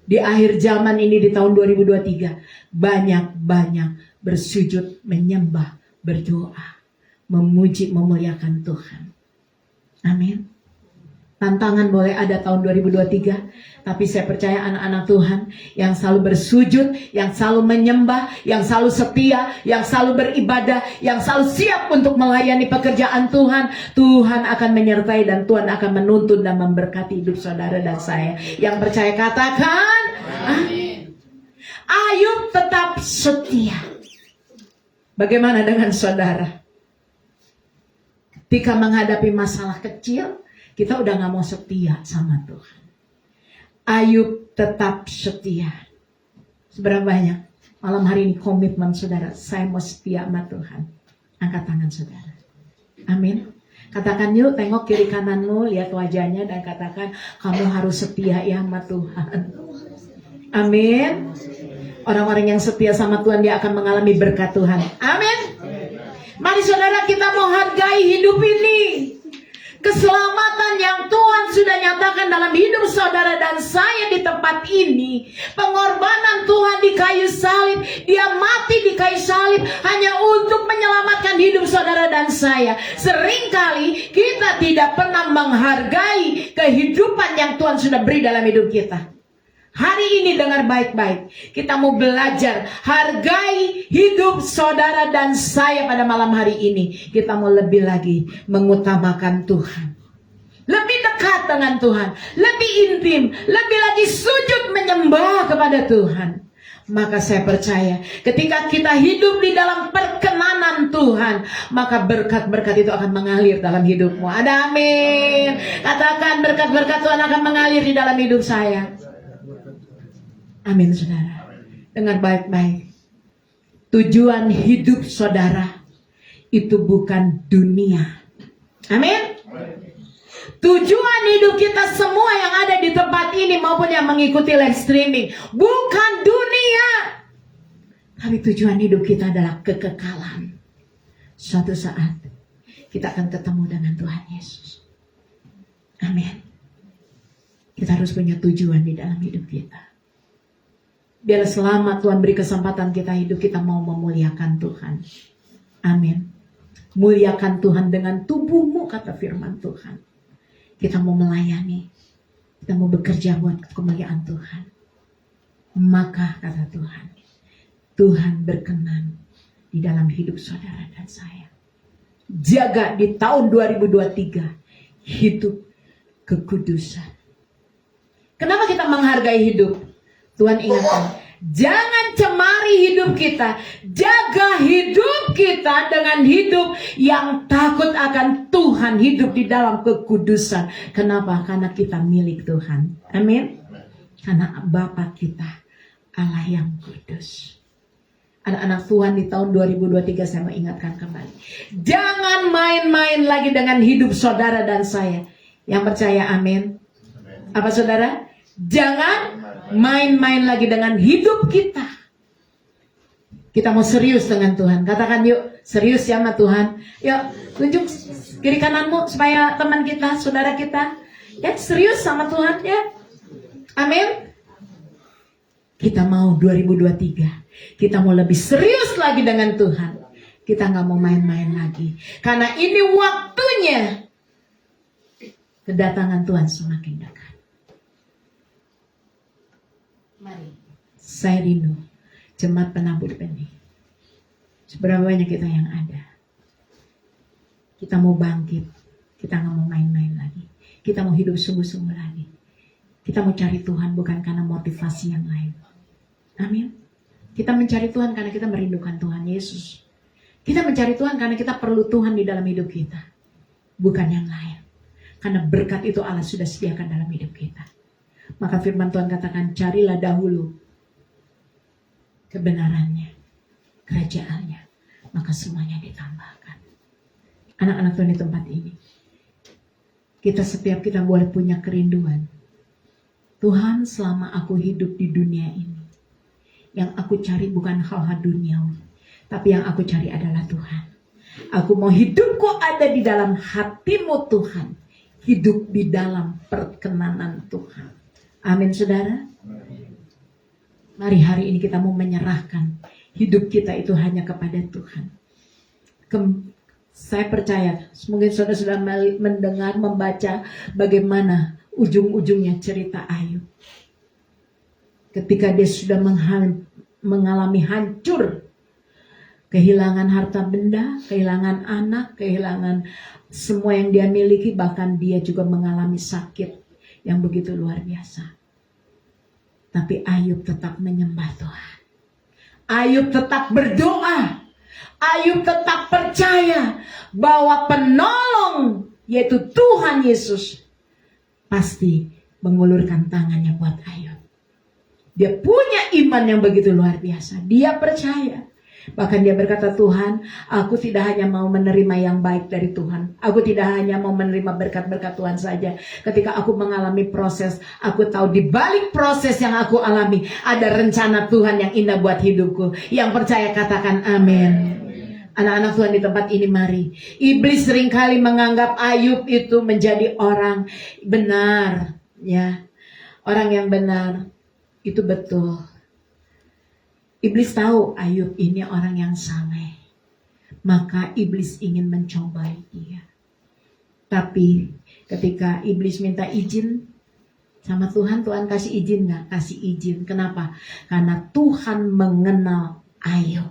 Di akhir zaman ini, di tahun 2023, banyak-banyak bersujud, menyembah, berdoa, memuji, memuliakan Tuhan. Amin. Tantangan boleh ada tahun 2023, tapi saya percaya anak-anak Tuhan yang selalu bersujud, yang selalu menyembah, yang selalu setia, yang selalu beribadah, yang selalu siap untuk melayani pekerjaan Tuhan, Tuhan akan menyertai dan Tuhan akan menuntun dan memberkati hidup saudara dan saya. Yang percaya katakan amin. Ayub tetap setia. Bagaimana dengan saudara? Ketika menghadapi masalah kecil, kita udah gak mau setia sama Tuhan. Ayub tetap setia. Seberapa banyak malam hari ini komitmen saudara, saya mau setia sama Tuhan? Angkat tangan saudara. Amin. Katakan yuk, tengok kiri kananmu, lihat wajahnya dan katakan, kamu harus setia ya sama Tuhan. Amin. Orang-orang yang setia sama Tuhan, dia akan mengalami berkat Tuhan. Amin. Mari saudara, kita mau hargai hidup ini. Keselamatan yang Tuhan sudah nyatakan dalam hidup saudara dan saya di tempat ini. Pengorbanan Tuhan di kayu salib. Dia mati di kayu salib hanya untuk menyelamatkan hidup saudara dan saya. Seringkali kita tidak pernah menghargai kehidupan yang Tuhan sudah beri dalam hidup kita. Hari ini dengar baik-baik. Kita mau belajar hargai hidup saudara dan saya pada malam hari ini. Kita mau lebih lagi mengutamakan Tuhan. Lebih dekat dengan Tuhan. Lebih intim. Lebih lagi sujud menyembah kepada Tuhan. Maka saya percaya ketika kita hidup di dalam perkenanan Tuhan, maka berkat-berkat itu akan mengalir dalam hidupmu. Ada amin. Katakan berkat-berkat Tuhan akan mengalir di dalam hidup saya. Amin saudara. Dengar baik-baik. Tujuan hidup saudara itu bukan dunia. Amin. Tujuan hidup kita semua yang ada di tempat ini maupun yang mengikuti live streaming bukan dunia. Tapi tujuan hidup kita adalah kekekalan. Suatu saat kita akan ketemu dengan Tuhan Yesus. Amin. Kita harus punya tujuan di dalam hidup kita. Biar selama Tuhan beri kesempatan kita hidup, kita mau memuliakan Tuhan. Amin. Muliakan Tuhan dengan tubuhmu, kata firman Tuhan. Kita mau melayani. Kita mau bekerja buat kemuliaan Tuhan. Maka, kata Tuhan, Tuhan berkenan di dalam hidup saudara dan saya. Jaga di tahun 2023 hidup kekudusan. Kenapa kita menghargai hidup? Tuhan ingatkan, jangan cemari hidup kita. Jaga hidup kita dengan hidup yang takut akan Tuhan. Hidup di dalam kekudusan. Kenapa? Karena kita milik Tuhan. Amin. Karena Bapa kita Allah yang kudus. Anak-anak Tuhan, di tahun 2023 saya mau ingatkan kembali. Jangan main-main lagi dengan hidup saudara dan saya. Yang percaya amin. Apa saudara? Jangan main-main lagi dengan hidup kita. Kita mau serius dengan Tuhan. Katakan yuk, serius ya sama Tuhan. Yuk, tunjuk kiri kananmu supaya teman kita, saudara kita, ya serius sama Tuhan ya. Amin. Kita mau 2023, kita mau lebih serius lagi dengan Tuhan. Kita gak mau main-main lagi. Karena ini waktunya kedatangan Tuhan semakin dekat. Mari, saya rindu jemaat penabur benih. Seberapa banyak kita yang ada. Kita mau bangkit. Kita gak mau main-main lagi. Kita mau hidup sungguh-sungguh lagi. Kita mau cari Tuhan bukan karena motivasi yang lain. Amin. Kita mencari Tuhan karena kita merindukan Tuhan Yesus. Kita mencari Tuhan karena kita perlu Tuhan di dalam hidup kita. Bukan yang lain. Karena berkat itu Allah sudah sediakan dalam hidup kita. Maka firman Tuhan katakan, carilah dahulu kebenarannya, kerajaannya, maka semuanya ditambahkan. Anak-anak Tuhan di tempat ini, setiap kita boleh punya kerinduan. Tuhan, selama aku hidup di dunia ini, yang aku cari bukan hal-hal duniawi, tapi yang aku cari adalah Tuhan. Aku mau hidupku ada di dalam hati-Mu Tuhan, hidup di dalam perkenanan Tuhan. Amin, saudara. Mari hari ini kita mau menyerahkan hidup kita itu hanya kepada Tuhan. Saya percaya, mungkin saudara sudah mendengar, membaca bagaimana ujung-ujungnya cerita Ayub. Ketika dia sudah mengalami hancur, kehilangan harta benda, kehilangan anak, kehilangan semua yang dia miliki, bahkan dia juga mengalami sakit yang begitu luar biasa. Tapi Ayub tetap menyembah Tuhan. Ayub tetap berdoa. Ayub tetap percaya bahwa penolong, yaitu Tuhan Yesus, pasti mengulurkan tangannya buat Ayub. Dia punya iman yang begitu luar biasa. Dia percaya. Bahkan dia berkata, Tuhan, aku tidak hanya mau menerima yang baik dari Tuhan. Aku tidak hanya mau menerima berkat-berkat Tuhan saja. Ketika aku mengalami proses, aku tahu di balik proses yang aku alami, ada rencana Tuhan yang indah buat hidupku. Yang percaya katakan amin. Anak-anak Tuhan di tempat ini, mari. Iblis seringkali menganggap Ayub itu menjadi orang benar. Ya, orang yang benar. Itu betul. Iblis tahu Ayub ini orang yang saleh. Maka iblis ingin mencobai dia. Tapi ketika iblis minta izin sama Tuhan, Tuhan kasih izin gak? Kasih izin. Kenapa? Karena Tuhan mengenal Ayub.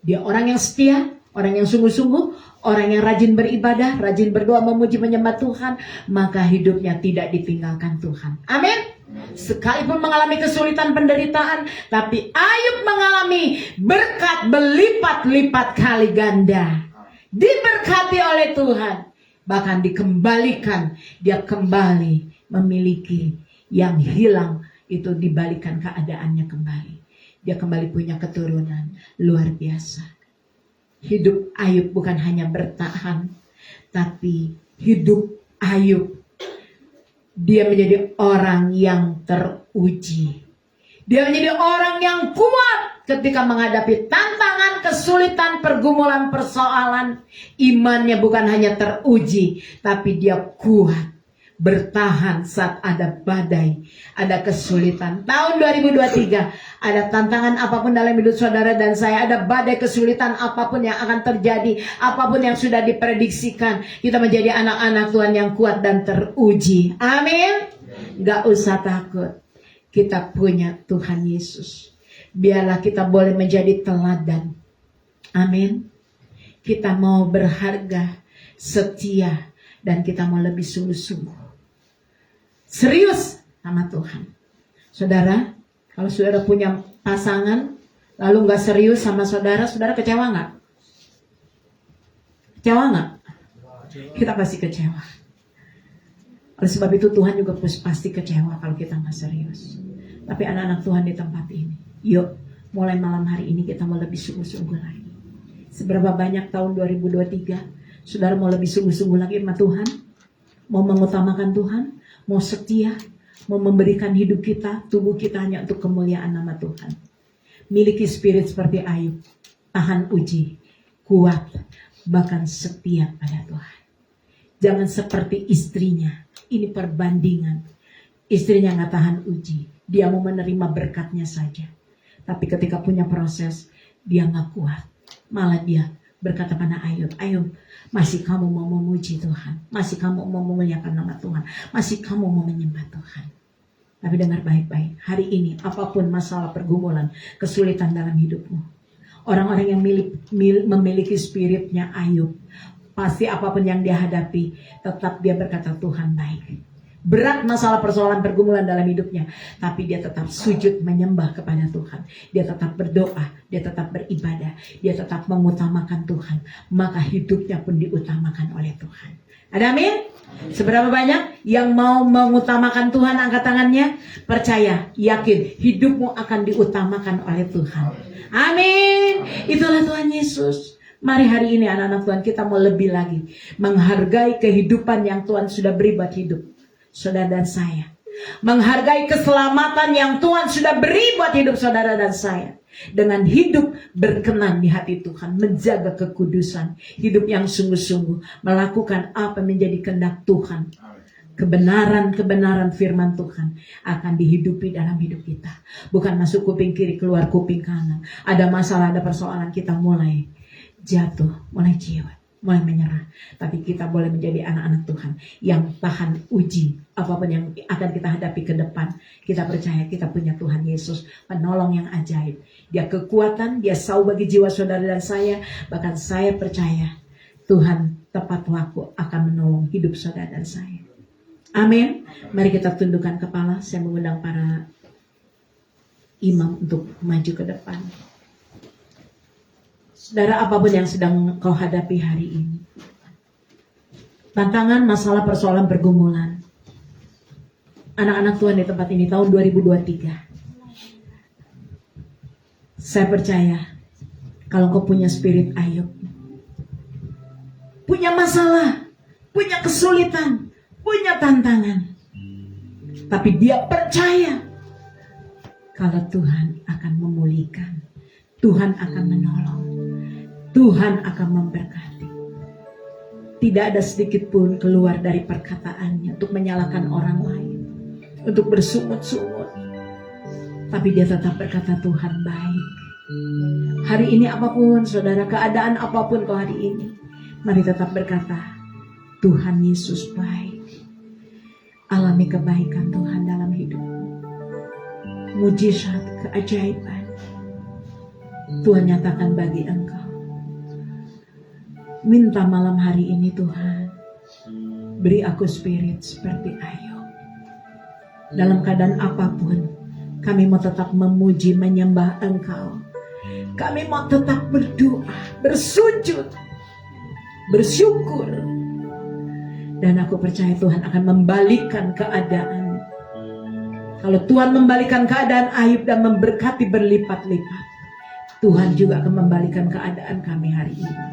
Dia orang yang setia, orang yang sungguh-sungguh, orang yang rajin beribadah, rajin berdoa, memuji, menyembah Tuhan. Maka hidupnya tidak ditinggalkan Tuhan. Amin. Sekalipun mengalami kesulitan, penderitaan, tapi Ayub mengalami berkat berlipat-lipat kali ganda. Diberkati oleh Tuhan. Bahkan dikembalikan. Dia kembali memiliki yang hilang. Itu dibalikan keadaannya kembali. Dia kembali punya keturunan. Luar biasa. Hidup Ayub bukan hanya bertahan, tapi hidup Ayub, dia menjadi orang yang teruji. Dia menjadi orang yang kuat ketika menghadapi tantangan, kesulitan, pergumulan, persoalan. Imannya bukan hanya teruji, tapi dia kuat. Bertahan saat ada badai, ada kesulitan. Tahun 2023, ada tantangan apapun dalam hidup saudara dan saya, ada badai kesulitan apapun yang akan terjadi, apapun yang sudah diprediksikan, kita menjadi anak-anak Tuhan yang kuat dan teruji. Amin. Gak usah takut. Kita punya Tuhan Yesus. Biarlah kita boleh menjadi teladan. Amin. Kita mau berharga, setia, dan kita mau lebih sungguh-sungguh. Serius sama Tuhan. Saudara, kalau saudara punya pasangan lalu gak serius sama saudara, saudara kecewa gak? Kecewa gak? Kita pasti kecewa. Oleh sebab itu Tuhan juga pasti kecewa kalau kita gak serius. Tapi anak-anak Tuhan di tempat ini, yuk mulai malam hari ini kita mau lebih sungguh-sungguh lagi. Seberapa banyak tahun 2023 saudara mau lebih sungguh-sungguh lagi sama Tuhan? Mau mengutamakan Tuhan? Mau setia, mau memberikan hidup kita, tubuh kita hanya untuk kemuliaan nama Tuhan. Miliki spirit seperti Ayub, tahan uji, kuat, bahkan setia pada Tuhan. Jangan seperti istrinya, ini perbandingan. Istrinya gak tahan uji, dia mau menerima berkatnya saja. Tapi ketika punya proses, dia gak kuat. Malah dia berkata pada Ayub, Ayub, masih kamu mau memuji Tuhan, masih kamu mau memuliakan nama Tuhan, masih kamu mau menyembah Tuhan. Tapi dengar baik-baik, hari ini apapun masalah, pergumulan, kesulitan dalam hidupmu, orang-orang yang memiliki spiritnya Ayub, pasti apapun yang dia hadapi, tetap dia berkata Tuhan baik. Berat masalah, persoalan, pergumulan dalam hidupnya, tapi dia tetap sujud menyembah kepada Tuhan. Dia tetap berdoa, dia tetap beribadah, dia tetap mengutamakan Tuhan. Maka hidupnya pun diutamakan oleh Tuhan. Ada amin? Seberapa banyak yang mau mengutamakan Tuhan, angkat tangannya. Percaya, yakin, hidupmu akan diutamakan oleh Tuhan. Amin. Itulah Tuhan Yesus. Mari hari ini anak-anak Tuhan, kita mau lebih lagi menghargai kehidupan yang Tuhan sudah beri buat hidup saudara dan saya. Menghargai keselamatan yang Tuhan sudah beri buat hidup saudara dan saya. Dengan hidup berkenan di hati Tuhan, menjaga kekudusan, hidup yang sungguh-sungguh, melakukan apa menjadi kehendak Tuhan. Kebenaran-kebenaran firman Tuhan akan dihidupi dalam hidup kita. Bukan masuk kuping kiri, keluar kuping kanan. Ada masalah, ada persoalan, kita mulai jatuh, mulai jiwa, mulai menyerah. Tapi kita boleh menjadi anak-anak Tuhan yang tahan uji. Apapun yang akan kita hadapi ke depan, kita percaya kita punya Tuhan Yesus, penolong yang ajaib. Dia kekuatan, dia selalu bagi jiwa saudara dan saya. Bahkan saya percaya Tuhan tepat waktu akan menolong hidup saudara dan saya. Amin. Mari kita tundukkan kepala. Saya mengundang para imam untuk maju ke depan. Saudara, apapun yang sedang kau hadapi hari ini, tantangan, masalah, persoalan, pergumulan, anak-anak Tuhan di tempat ini tahun 2023, saya percaya kalau kau punya spirit Ayub, punya masalah, punya kesulitan, punya tantangan, tapi dia percaya kalau Tuhan akan memulihkan, Tuhan akan menolong, Tuhan akan memberkati. Tidak ada sedikit pun keluar dari perkataannya untuk menyalahkan orang lain, untuk bersungut-sungut, tapi dia tetap berkata Tuhan baik. Hari ini apapun saudara, keadaan apapun kau hari ini, mari tetap berkata Tuhan Yesus baik. Alami kebaikan Tuhan dalam hidupmu. Mujizat, keajaiban Tuhan nyatakan bagi engkau. Minta malam hari ini Tuhan, beri aku spirit seperti Ayub. Dalam keadaan apapun, kami mau tetap memuji, menyembah engkau. Kami mau tetap berdoa, bersujud, bersyukur. Dan aku percaya Tuhan akan membalikkan keadaan. Kalau Tuhan membalikkan keadaan Ayub dan memberkati berlipat-lipat, Tuhan juga akan membalikkan keadaan kami hari ini.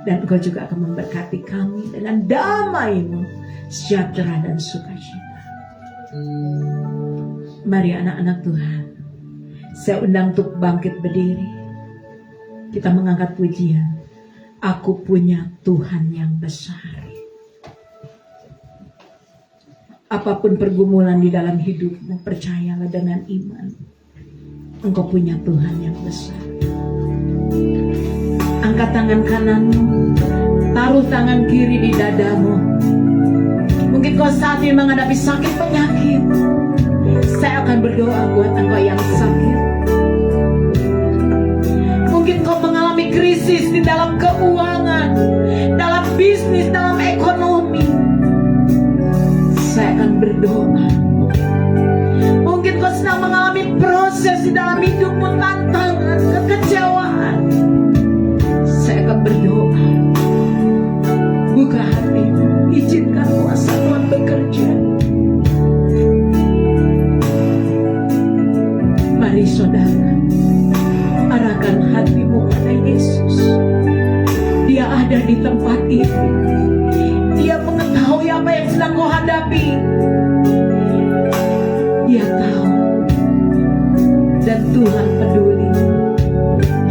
Dan Engkau juga akan memberkati kami dengan damai-Mu, sejahtera dan sukacita. Mari anak-anak Tuhan, saya undang untuk bangkit berdiri. Kita mengangkat pujian. Aku punya Tuhan yang besar. Apapun pergumulan di dalam hidupmu, percayalah dengan iman. Engkau punya Tuhan yang besar. Angkat tangan kananmu, taruh tangan kiri di dadamu. Mungkin kau saat ini menghadapi sakit penyakit. Saya akan berdoa buat engkau yang sakit. Mungkin kau mengalami krisis di dalam keuangan, dalam bisnis, dalam ekonomi. Saya akan berdoa. Mungkin kau sedang mengalami proses di dalam hidupmu, tantangan, kekecewaan. Saya akan berdoa. Buka hatimu, izinkan kuasa Tuhan bekerja. Mari saudara, arahkan hatimu pada Yesus. Dia ada di tempat ini. Dia mengetahui apa yang sedang kau hadapi. Dia tahu. Dan Tuhan peduli.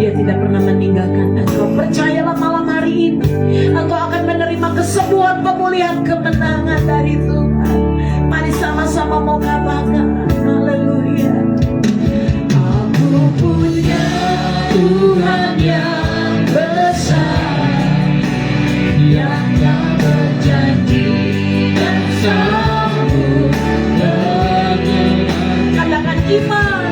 Dia tidak pernah meninggalkan engkau. Percayalah malam hari ini, engkau akan menerima kesembuhan, pemulihan, kemenangan dari Tuhan. Mari sama-sama mau katakan haleluya. Aku punya Tuhan yang besar, yang berjanji dan sanggup menyertai. Katakan iman.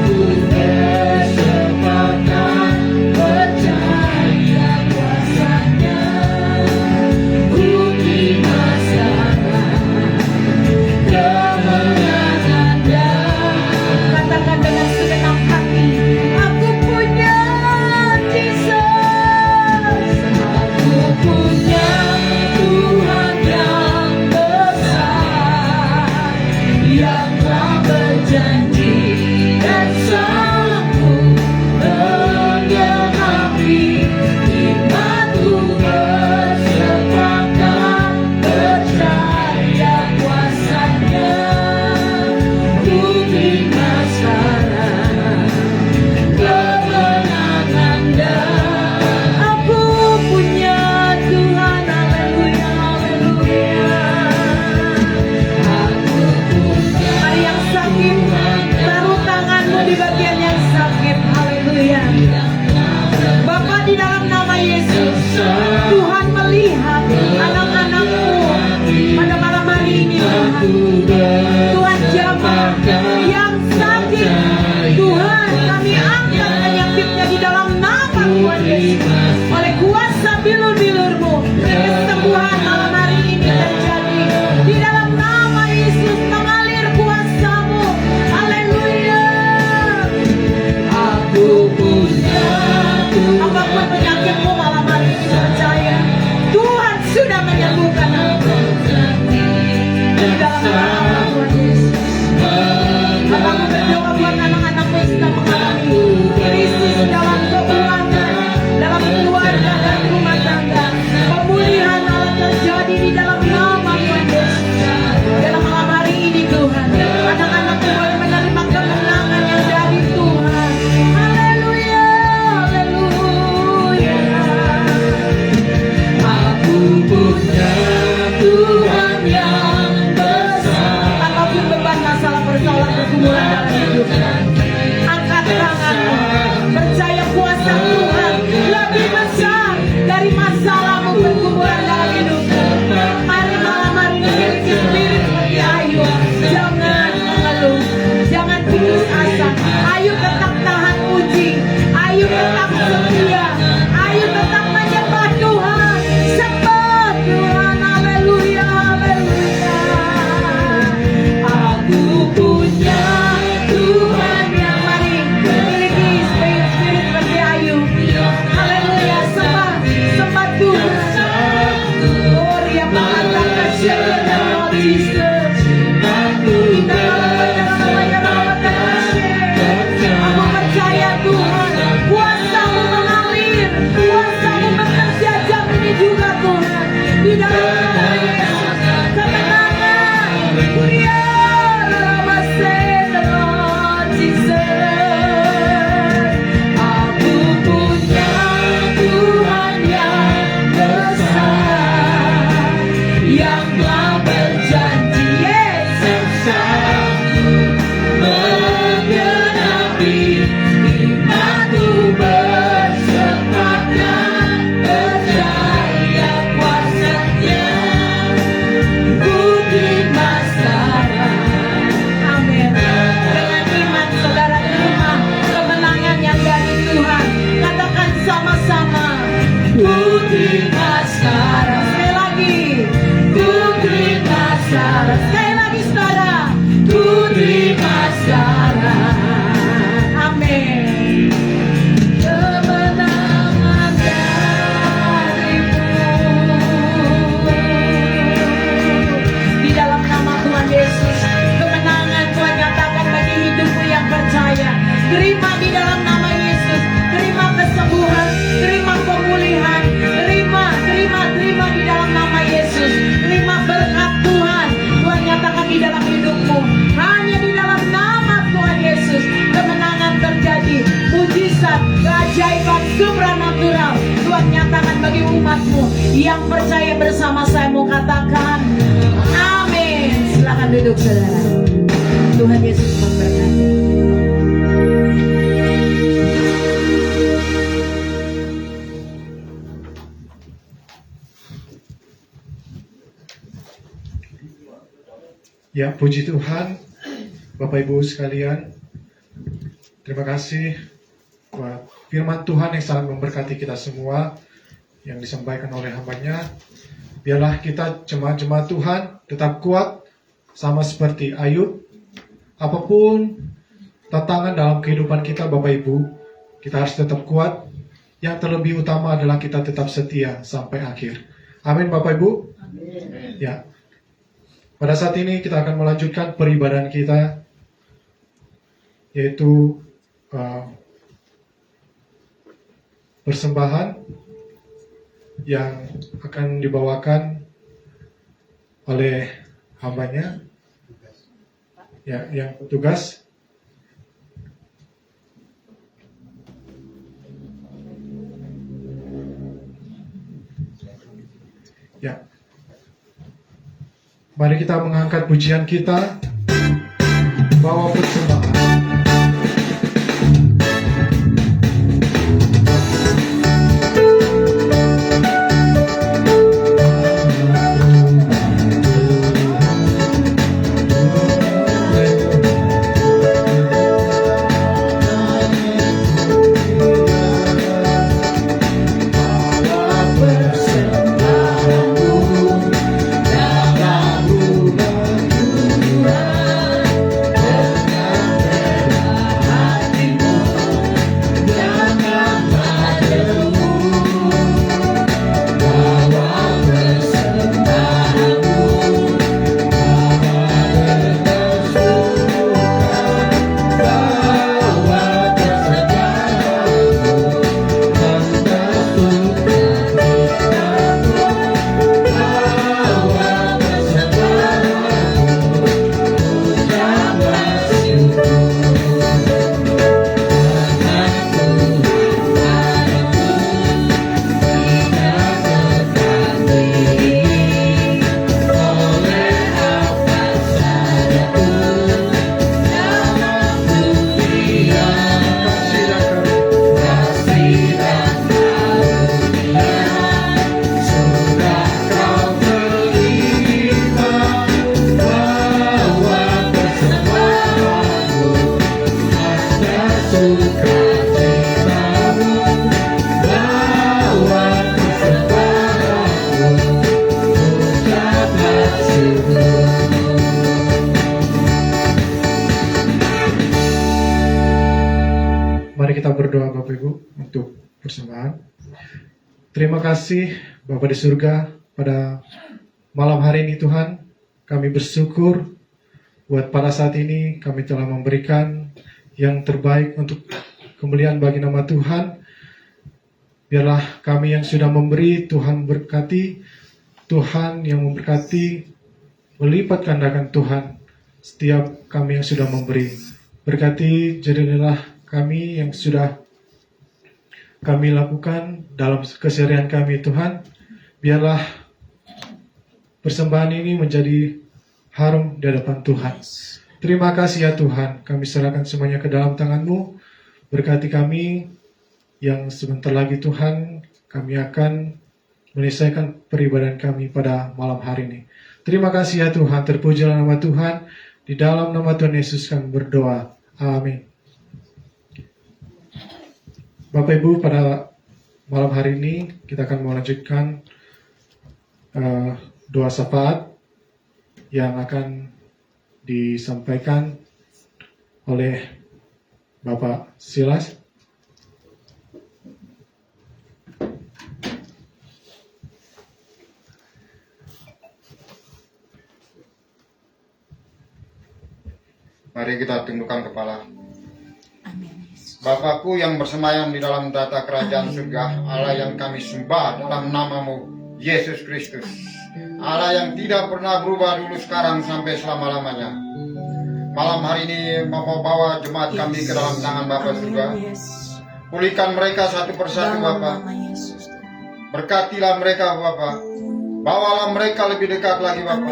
Aku bersepakat percaya kuasanya, bukti masalah kemenangannya. Katakan dengan segenap hati, aku punya Yesus. Ayo tetap tahan uji, ayo tetap setia, ayo tetap menyembah Tuhan. Sembah Tuhan, haleluya, haleluya. Aku punya Tuhan yang mari memiliki spirit seperti Ayub. Haleluya, sembah, sembah Tuhan. Oh, dia mengatakan Lord Jesus. Aku percaya Tuhan, kuasa-Mu mengalir, kuasa-Mu bekerja jam ini juga Tuhan. Di dalam nama Yesus, kemenangan. Kuria dalam Lord Jesus. Aku punya Tuhan yang besar, yang telah berjanji Yesus sanggup menggenapi imanku bersepakat percaya kuasa-Nya ku dimasarkan. Amin. Dengan iman saudara terima kemenangan yang dari Tuhan. Katakan sama-sama, ku dimasarkan. Sekali lagi, ku dimasarkan. Sekali lagi saudara, ku dimasarkan. Amin. Kemenangan darimu. Di dalam nama Tuhan Yesus, kemenangan Tuhan nyatakan bagi hidupmu yang percaya. Terima di dalam nama Yesus, terima kesembuhan, terima pemulihan, terima di dalam nama Yesus, terima berkat Tuhan. Tuhan nyatakan di dalam hidupmu. Hanya di dalam nama Tuhan Yesus kemenangan terjadi, mujizat, keajaiban, supranatural Tuhan nyatakan bagi umatmu yang percaya. Bersama saya mau katakan amin. Silakan duduk saudara. Tuhan Yesus memberkati. Ya, puji Tuhan, Bapak Ibu sekalian. Terima kasih buat firman Tuhan yang sangat memberkati kita semua yang disampaikan oleh hamba-Nya. Biarlah kita jemaat-jemaat Tuhan tetap kuat sama seperti Ayub. Apapun tantangan dalam kehidupan kita Bapak Ibu, kita harus tetap kuat. Yang terlebih utama adalah kita tetap setia sampai akhir. Amin Bapak Ibu. Amin. Ya. Pada saat ini kita akan melanjutkan peribadahan kita, yaitu persembahan yang akan dibawakan oleh hamba-Nya, ya, yang petugas. Ya. Mari kita mengangkat pujian kita, bawa persembahan. Dalam rumah Tuhan sukacitamu, bawa kesembahanmu, ucaplah syukur. Mari kita berdoa Bapak Ibu untuk persembahan. Terima kasih Bapa di surga, pada malam hari ini Tuhan, kami bersyukur buat pada saat ini kami telah memberikan yang terbaik untuk kemuliaan bagi nama Tuhan. Biarlah kami yang sudah memberi, Tuhan berkati, Tuhan yang memberkati, melipat gandakan Tuhan setiap kami yang sudah memberi. Berkati jadilah kami yang sudah kami lakukan dalam keseharian kami Tuhan. Biarlah persembahan ini menjadi harum di hadapan Tuhan. Terima kasih ya Tuhan, kami serahkan semuanya ke dalam tangan-Mu. Berkati kami yang sebentar lagi Tuhan, kami akan menyelesaikan peribadahan kami pada malam hari ini. Terima kasih ya Tuhan, terpujilah nama Tuhan. Di dalam nama Tuhan Yesus kami berdoa. Amin. Bapak Ibu, pada malam hari ini kita akan melanjutkan doa syafaat yang akan disampaikan oleh Bapak Silas. Mari kita tundukkan kepala. Bapakku yang bersemayam di dalam tata kerajaan surga, Allah yang kami sembah dalam namamu, Yesus Kristus. Allah yang tidak pernah berubah dulu, sekarang sampai selama-lamanya. Malam hari ini Bapak bawa jemaat kami ke dalam tangan Bapa surga. Pulihkan mereka satu persatu Bapa. Berkatilah mereka Bapa. Bawalah mereka lebih dekat lagi Bapa.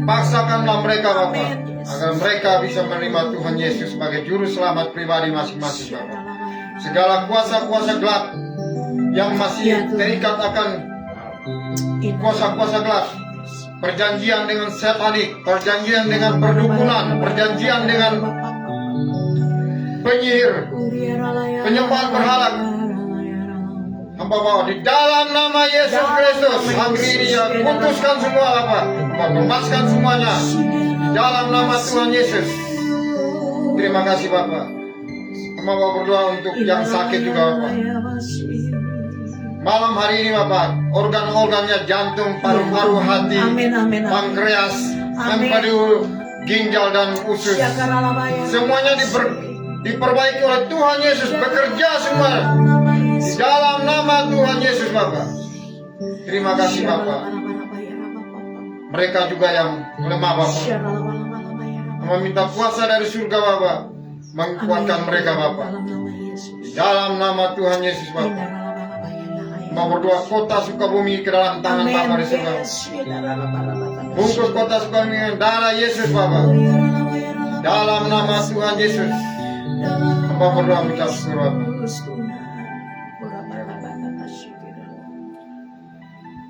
Paksakanlah mereka Bapa, agar mereka bisa menerima Tuhan Yesus sebagai juru selamat pribadi masing-masing Bapa. Segala kuasa-kuasa gelap yang masih terikat akan kuasa-kuasa gelap, perjanjian dengan setanik, perjanjian dengan perdukunan, perjanjian dengan penyihir, penyembah berhala, hamba bawa di dalam nama Yesus Kristus hari ini ya, putuskan semua Bapak, lepaskan semuanya di dalam nama Tuhan Yesus. Terima kasih Bapak. Hamba bawa berdoa untuk yang sakit juga Bapak. Malam hari ini Bapak, organ-organnya jantung, paru-paru, hati, pankreas, empedu, ginjal dan usus, semuanya diperbaiki oleh Tuhan Yesus, bekerja semua di dalam nama Tuhan Yesus Bapak. Terima kasih Bapak. Mereka juga yang lemah Bapak, meminta kuasa dari surga Bapak, menguatkan mereka Bapak. Di dalam nama Tuhan Yesus Bapak. Mau berdoa kota Sukabumi ke dalam tangan Bapak di surga. Bungkus kota Sukabumi dengan darah Yesus Bapak. Dalam nama Tuhan Yesus. Hamba berdoa minta syukur Bapak.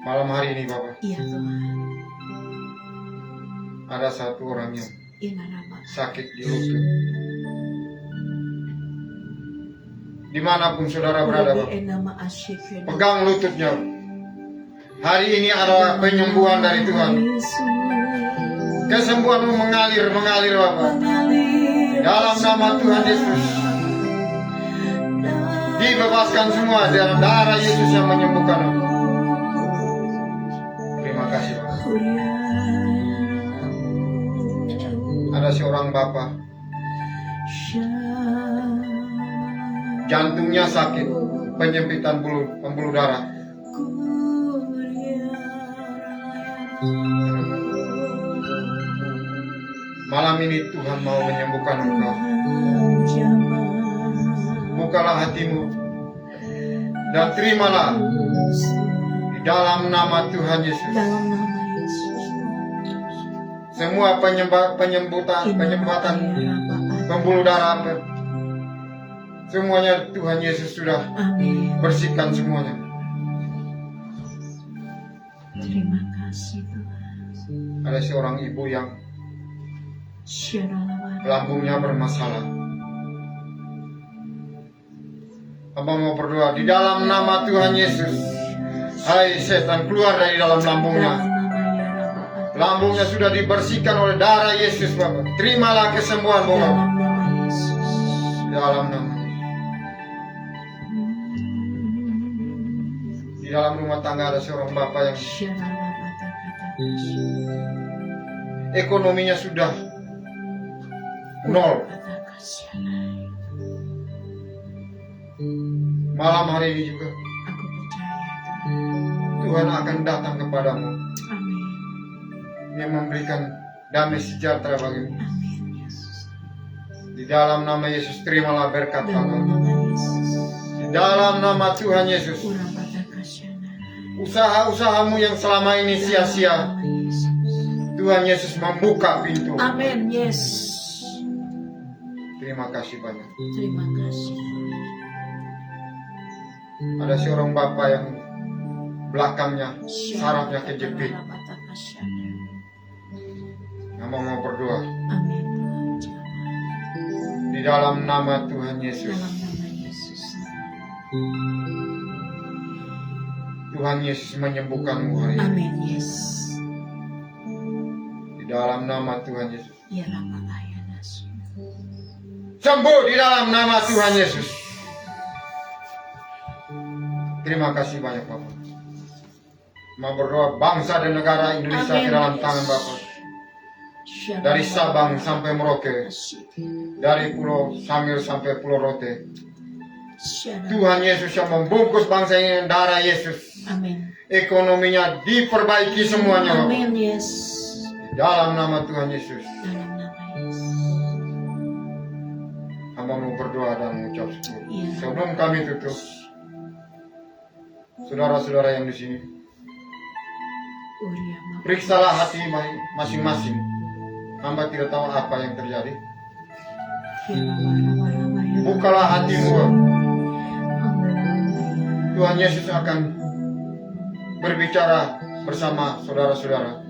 Malam hari ini Bapak, ada satu orang yang sakit di lutut. Dimanapun saudara berada Bapak, pegang lututnya. Hari ini adalah penyembuhan dari Tuhan. Kesembuhanmu mengalir Bapak. Dalam nama Tuhan Yesus, dibebaskan semua dalam darah Yesus yang menyembuhkan. Terima kasih Bapak. Ada seorang Bapak, jantungnya sakit, penyempitan pembuluh darah. Malam ini Tuhan mau menyembuhkan engkau. Bukalah hatimu dan terimalah di dalam nama Tuhan Yesus. Semua penyembuhan pembuluh darah, semuanya Tuhan Yesus sudah bersihkan semuanya. Terima kasih Tuhan. Ada seorang ibu yang lambungnya bermasalah. Hamba mau berdoa di dalam nama Tuhan Yesus. Hai setan, keluar dari dalam lambungnya. Lambungnya sudah dibersihkan oleh darah Yesus Bapak. Terimalah kesembuhan Bapak. Di dalam nama. Di dalam rumah tangga ada seorang bapak yang ekonominya sudah nol. Malam hari ini juga Tuhan akan datang kepadamu. Yang memberikan damai sejahtera bagimu. Di dalam nama Yesus, terimalah berkat Bapa. Di dalam nama Tuhan Yesus. Usaha-usahamu yang selama ini sia-sia, Tuhan Yesus membuka pintu. Amin. Yes. Terima kasih banyak. Terima kasih. Ada seorang bapak yang belakangnya sarafnya kejepit. Hamba mau berdoa. Amin. Di dalam nama Tuhan Yesus. Dalam nama Yesus. Tuhan Yesus menyembuhkanmu hari ini. Amin. Yes. Di dalam nama Tuhan Yesus. Ya Rabbal Alamin. Sembuh di dalam nama Tuhan Yesus. Terima kasih banyak Bapak. Mau berdoa bangsa dan negara Indonesia Amin. ke dalam tangan Bapak. Dari Sabang sampai Merauke, dari Pulau Samir sampai Pulau Rote. Tuhan Yesus yang membungkus bangsa ini dengan darah Yesus. Amin. Ekonominya diperbaiki semuanya Bapak. Amin. Yes. Dalam nama Tuhan Yesus. Dalam nama Yesus. Hamba mau berdoa dan mengucap syukur. Iya. Sebelum kami tutup, saudara-saudara yang di sini, periksalah hati masing-masing. Hamba tidak tahu apa yang terjadi. Bukalah hatimu. Tuhan Yesus akan berbicara bersama saudara-saudara.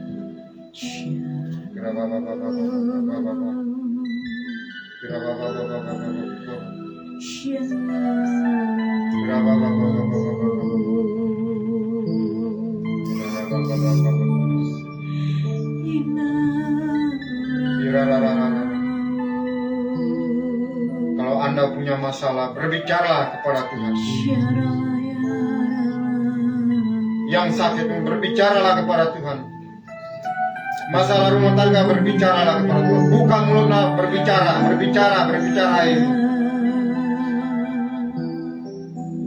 Kalau Anda punya masalah, berbicaralah kepada Tuhan. Yang sakit pun berbicaralah kepada Tuhan. Masalah rumah tangga, berbicaralah kepada Tuhan. Buka mulutnya, berbicara.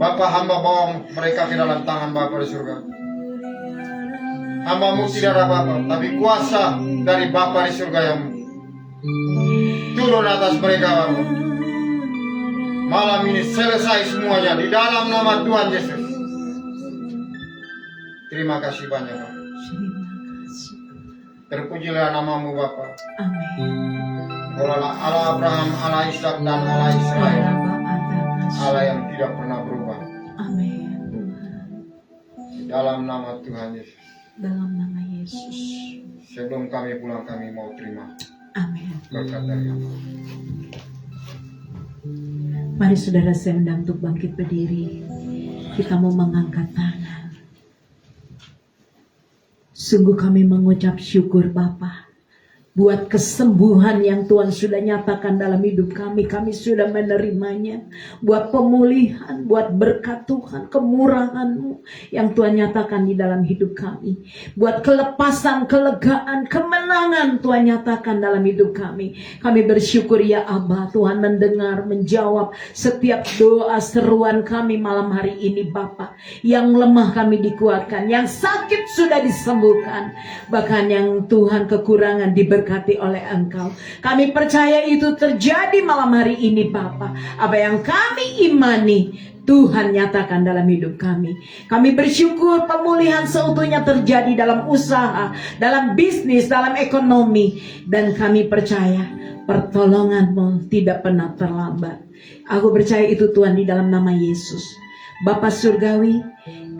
Bapa, hamba bawa mereka ke dalam tangan Bapa di surga. Hambamu tidak ada Bapa, tapi kuasa dari Bapa di surga yang turun atas mereka Bapa. Malam ini selesai semuanya di dalam nama Tuhan Yesus. Terima kasih banyak Bapa. Terpujilah namamu Bapa. Amin. Allah Abraham, Allah Ishak dan Allah Israel. Allah yang tidak pernah berubah. Amin. Di dalam nama Tuhan Yesus. Dalam nama Yesus. Sebelum kami pulang, kami mau terima Amin. berkat dari Allah. Mari saudara saya undang untuk bangkit berdiri. Kita mau mengangkat tangan. Sungguh kami mengucap syukur Bapa buat kesembuhan yang Tuhan sudah nyatakan dalam hidup kami. Kami sudah menerimanya. Buat pemulihan, buat berkat Tuhan, kemurahan-Mu yang Tuhan nyatakan di dalam hidup kami. Buat kelepasan, kelegaan, kemenangan Tuhan nyatakan dalam hidup kami. Kami bersyukur ya Abba, Tuhan mendengar, menjawab setiap doa seruan kami malam hari ini Bapa. Yang lemah kami dikuatkan, yang sakit sudah disembuhkan. Bahkan yang Tuhan kekurangan diberkati oleh Engkau. Kami percaya itu terjadi malam hari ini Bapa. Apa yang kami imani Tuhan nyatakan dalam hidup kami. Kami bersyukur pemulihan seutuhnya terjadi dalam usaha, dalam bisnis, dalam ekonomi. Dan kami percaya pertolongan-Mu tidak pernah terlambat. Aku percaya itu Tuhan di dalam nama Yesus. Bapa Surgawi,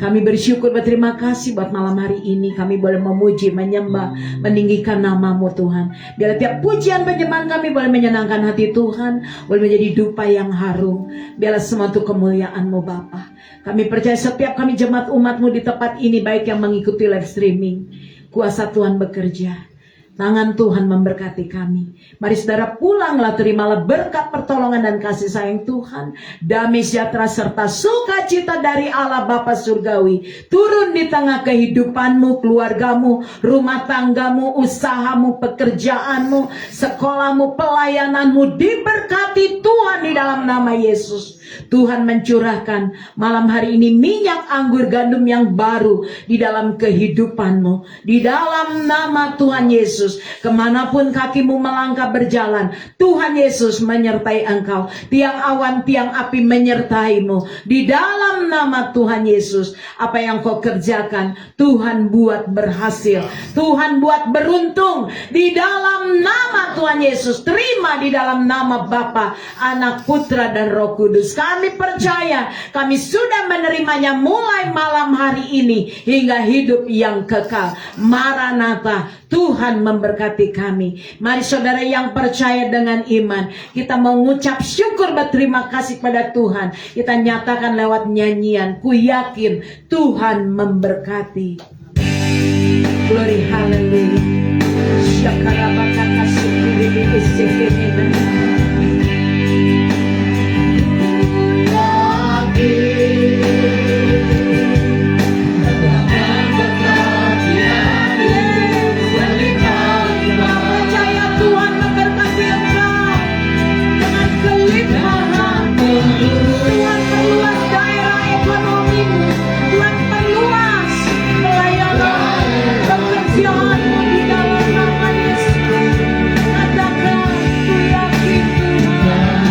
Kami bersyukur, berterima kasih buat malam hari ini. Kami boleh memuji, menyembah, meninggikan nama-Mu Tuhan. Biar tiap pujian penyembahan kami boleh menyenangkan hati Tuhan, boleh menjadi dupa yang harum. Biarlah semua untuk kemuliaan-Mu Bapa. Kami percaya setiap kami jemaat umat-Mu di tempat ini, baik yang mengikuti live streaming, kuasa Tuhan bekerja. Tangan Tuhan memberkati kami. Mari saudara pulanglah, terimalah berkat pertolongan dan kasih sayang Tuhan. Damai sejahtera serta sukacita dari Allah Bapa Surgawi turun di tengah kehidupanmu, keluargamu, rumah tanggamu, usahamu, pekerjaanmu, sekolahmu, pelayananmu. Diberkati Tuhan di dalam nama Yesus. Tuhan mencurahkan malam hari ini minyak anggur gandum yang baru di dalam kehidupanmu. Di dalam nama Tuhan Yesus, kemanapun kakimu melangkah berjalan, Tuhan Yesus menyertai engkau. Tiang awan, tiang api menyertaimu. Di dalam nama Tuhan Yesus, apa yang kau kerjakan, Tuhan buat berhasil. Tuhan buat beruntung. Di dalam nama Tuhan Yesus, terima di dalam nama Bapa, Anak, Putra, dan Roh Kudus. Kami percaya, kami sudah menerimanya mulai malam hari ini hingga hidup yang kekal. Maranatha, Tuhan memberkati kami. Mari saudara yang percaya dengan iman, kita mengucap syukur berterima kasih pada Tuhan. Kita nyatakan lewat nyanyian, ku yakin Tuhan memberkati. Glory, haleluya. Syakarabakaka syukuri diisikini. Tuhan perluas daerah ekonomimu, Tuhan perluas pelayanan pekerjaanmu di dalam nama Yesus. Katakan, ku yakin Tuhan.